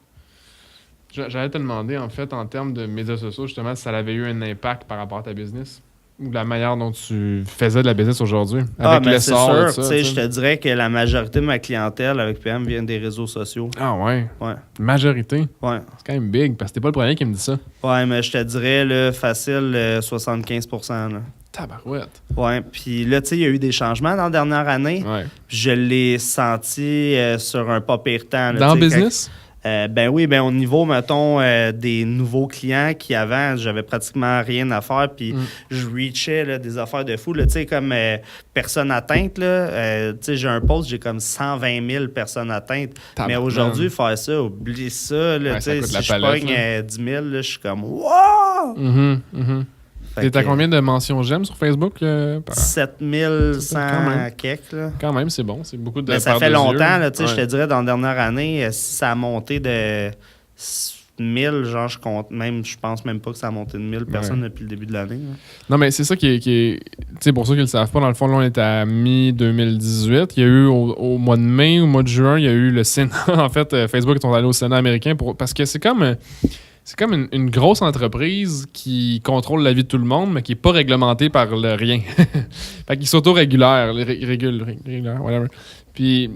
J'allais te demander, en fait, en termes de médias sociaux, justement, si ça avait eu un impact par rapport à ta business ou la manière dont tu faisais de la business aujourd'hui. Avec l'essor c'est sûr. Je te dirais que la majorité de ma clientèle avec PM vient des réseaux sociaux. Ah ouais? Majorité? Ouais. C'est quand même big, parce que t'es pas le premier qui me dit ça. Ouais, mais je te dirais, là, facile, 75%. Là. Tabarouette. Ouais, puis là, tu sais, il y a eu des changements dans la dernière année. Ouais. Je l'ai senti sur un pas pire temps. Là, dans le business? Ben oui, ben au niveau, mettons, des nouveaux clients qui avant, j'avais pratiquement rien à faire, puis je reachais là, des affaires de fou. Tu sais, comme personnes atteintes, tu sais, j'ai un post, j'ai comme 120 000 personnes atteintes. Mais aujourd'hui, faire ça, oublie ça. Là, tu sais, si je pogne 10 000, là, je suis comme « Wow! » T'es à combien de mentions j'aime sur Facebook? 17 100 quelques. Là. Quand même, c'est bon. C'est beaucoup de. Mais ça fait longtemps, là, je te dirais, dans la dernière année, si ça a monté de 1000, genre, je pense même pas que ça a monté de 1000 personnes depuis le début de l'année. Là. Non, mais c'est ça qui est. Tu sais, pour ceux qui le savent pas, dans le fond, là, on est à mi-2018. Il y a eu au mois de mai, au mois de juin, il y a eu le Sénat. En fait, Facebook est allé au Sénat américain parce que c'est comme. C'est comme une grosse entreprise qui contrôle la vie de tout le monde, mais qui n'est pas réglementée par le rien. Fait qu'ils s'auto-régulent, whatever. Puis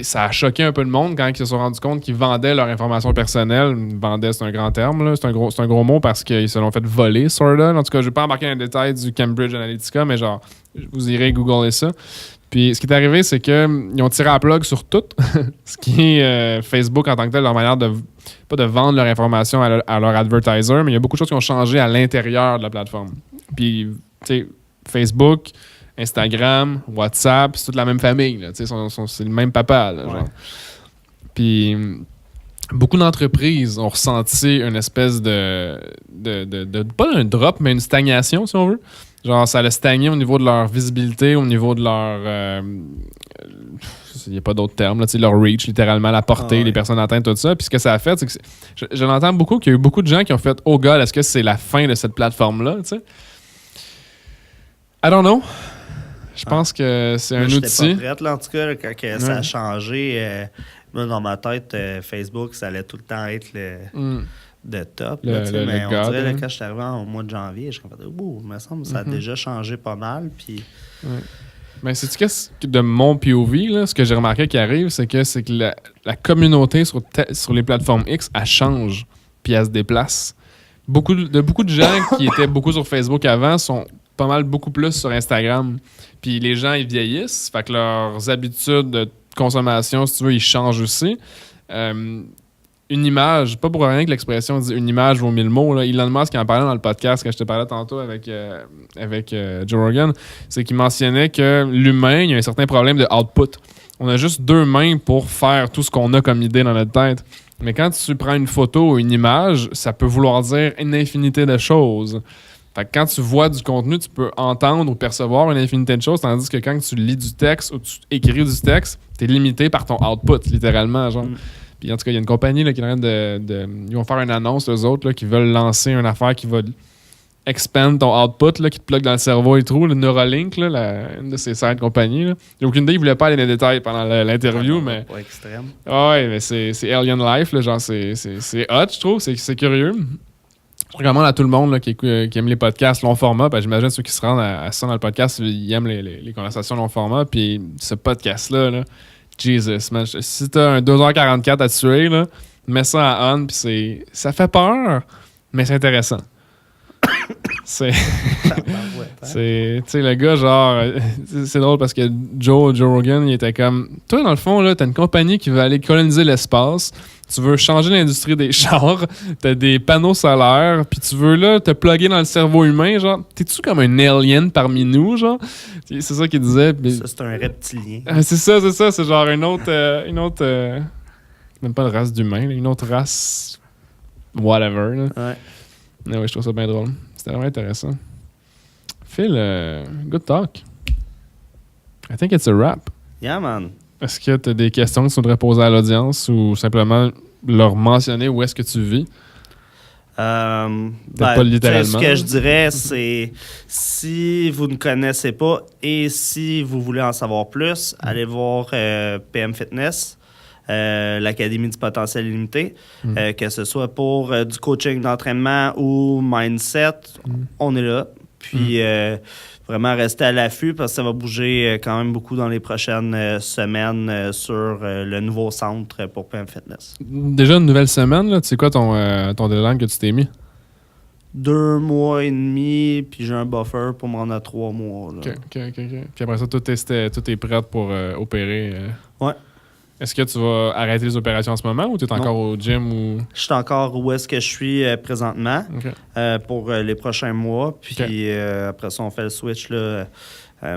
ça a choqué un peu le monde quand ils se sont rendus compte qu'ils vendaient leur information personnelle. Vendaient, c'est un grand terme, là. C'est un gros mot parce qu'ils se l'ont fait voler, sort of. En tout cas, je ne vais pas embarquer dans les détails du Cambridge Analytica, mais genre, vous irez googler ça. Puis ce qui est arrivé, c'est qu'ils ont tiré à plug sur tout, ce qui est Facebook en tant que tel, leur manière pas de vendre leur information à leur advertiser, mais il y a beaucoup de choses qui ont changé à l'intérieur de la plateforme. Puis, tu sais, Facebook, Instagram, WhatsApp, c'est toute la même famille, là, c'est le même papa, là, genre. Puis, beaucoup d'entreprises ont ressenti une espèce de pas un drop, mais une stagnation, si on veut. Genre, ça allait stagner au niveau de leur visibilité, au niveau de leur... il n'y a pas d'autres termes, là, leur reach, littéralement, la portée, les personnes atteintes, tout ça. Puis ce que ça a fait, c'est que je l'entends beaucoup, qu'il y a eu beaucoup de gens qui ont fait « Oh God, est-ce que c'est la fin de cette plateforme-là? » Tu sais. I don't know. Je pense que c'est un outil. J'étais pas prête, là, en tout cas, là, quand ça a changé. Moi, dans ma tête, Facebook, ça allait tout le temps être de top. Là, mais on dirait, là, quand je suis arrivé au mois de janvier, je me suis dit, il me semble que ça a déjà changé pas mal. Puis... Mais c'est-tu qu'est-ce que de mon POV, là, ce que j'ai remarqué qui arrive, c'est que la communauté sur les plateformes X, elle change, puis elle se déplace. Beaucoup de gens qui étaient beaucoup sur Facebook avant sont pas mal beaucoup plus sur Instagram. Puis les gens, ils vieillissent, fait que leurs habitudes de consommation, si tu veux, ils changent aussi. Une image, pas pour rien que l'expression dit une image vaut 1000 mots. Là. Elon Musk, qui en parlait dans le podcast que je te parlais tantôt avec Joe Rogan, c'est qu'il mentionnait que l'humain, il y a un certain problème de output. On a juste 2 mains pour faire tout ce qu'on a comme idée dans notre tête. Mais quand tu prends une photo ou une image, ça peut vouloir dire une infinité de choses. Fait que quand tu vois du contenu, tu peux entendre ou percevoir une infinité de choses, tandis que quand tu lis du texte ou tu écris du texte, t'es limité par ton output, littéralement, genre. Puis en tout cas, il y a une compagnie là, qui est en train ils vont faire une annonce, eux autres, là, qui veulent lancer une affaire qui va expand ton output, là, qui te plug dans le cerveau et tout, le Neuralink, là, une de ces certaines compagnies. Là. J'ai aucune idée, ils voulaient pas aller dans les détails pendant l'interview, mais... Pas extrême. Ouais, mais c'est Alien Life, là, genre, c'est hot, je trouve, c'est curieux. Je recommande à tout le monde là, qui aime les podcasts long format. Ben, j'imagine ceux qui se rendent à ça dans le podcast, ils aiment les conversations long format. Puis ce podcast-là, là, Jesus, man, si t'as un 2h44 à tuer, là, mets ça à on, puis ça fait peur, mais c'est intéressant. Tu sais, le gars, genre, c'est drôle parce que Joe Rogan, il était comme, toi, dans le fond, là, t'as une compagnie qui veut aller coloniser l'espace, tu veux changer l'industrie des chars, t'as des panneaux solaires, puis tu veux, là, te plugger dans le cerveau humain, genre, t'es-tu comme un alien parmi nous, genre? C'est ça qu'il disait. Pis... Ça, c'est un reptilien. C'est ça, c'est genre une autre même pas une race d'humains, une autre race whatever, là. Ouais. Mais ouais, je trouve ça bien drôle. C'était vraiment intéressant. Phil, good talk. I think it's a wrap. Yeah, man. Est-ce que tu as des questions que tu voudrais poser à l'audience ou simplement leur mentionner où est-ce que tu vis? Pas littéralement. Ce que je dirais, c'est si vous ne connaissez pas et si vous voulez en savoir plus, allez voir PM Fitness. L'Académie du potentiel illimité, que ce soit pour du coaching d'entraînement ou mindset, on est là. Puis vraiment rester à l'affût parce que ça va bouger quand même beaucoup dans les prochaines semaines sur le nouveau centre pour PM Fitness. Déjà une nouvelle semaine, là, tu sais quoi ton deadline que tu t'es mis? 2 mois et demi, puis j'ai un buffer pour m'en à 3 mois. Là. OK. Puis après ça, tout est prêt pour opérer? Ouais. Est-ce que tu vas arrêter les opérations en ce moment ou tu es encore au gym? Ou... Je suis encore où est-ce que je suis présentement pour les prochains mois. Puis après ça, on fait le switch. Là,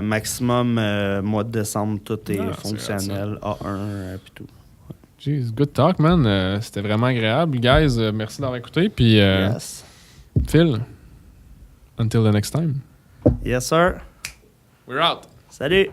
maximum mois de décembre, tout est fonctionnel. A1 puis tout. Jeez, good talk, man. C'était vraiment agréable. Guys, merci d'avoir écouté. Puis, Yes. Phil, Until the next time. Yes, sir. We're out. Salut.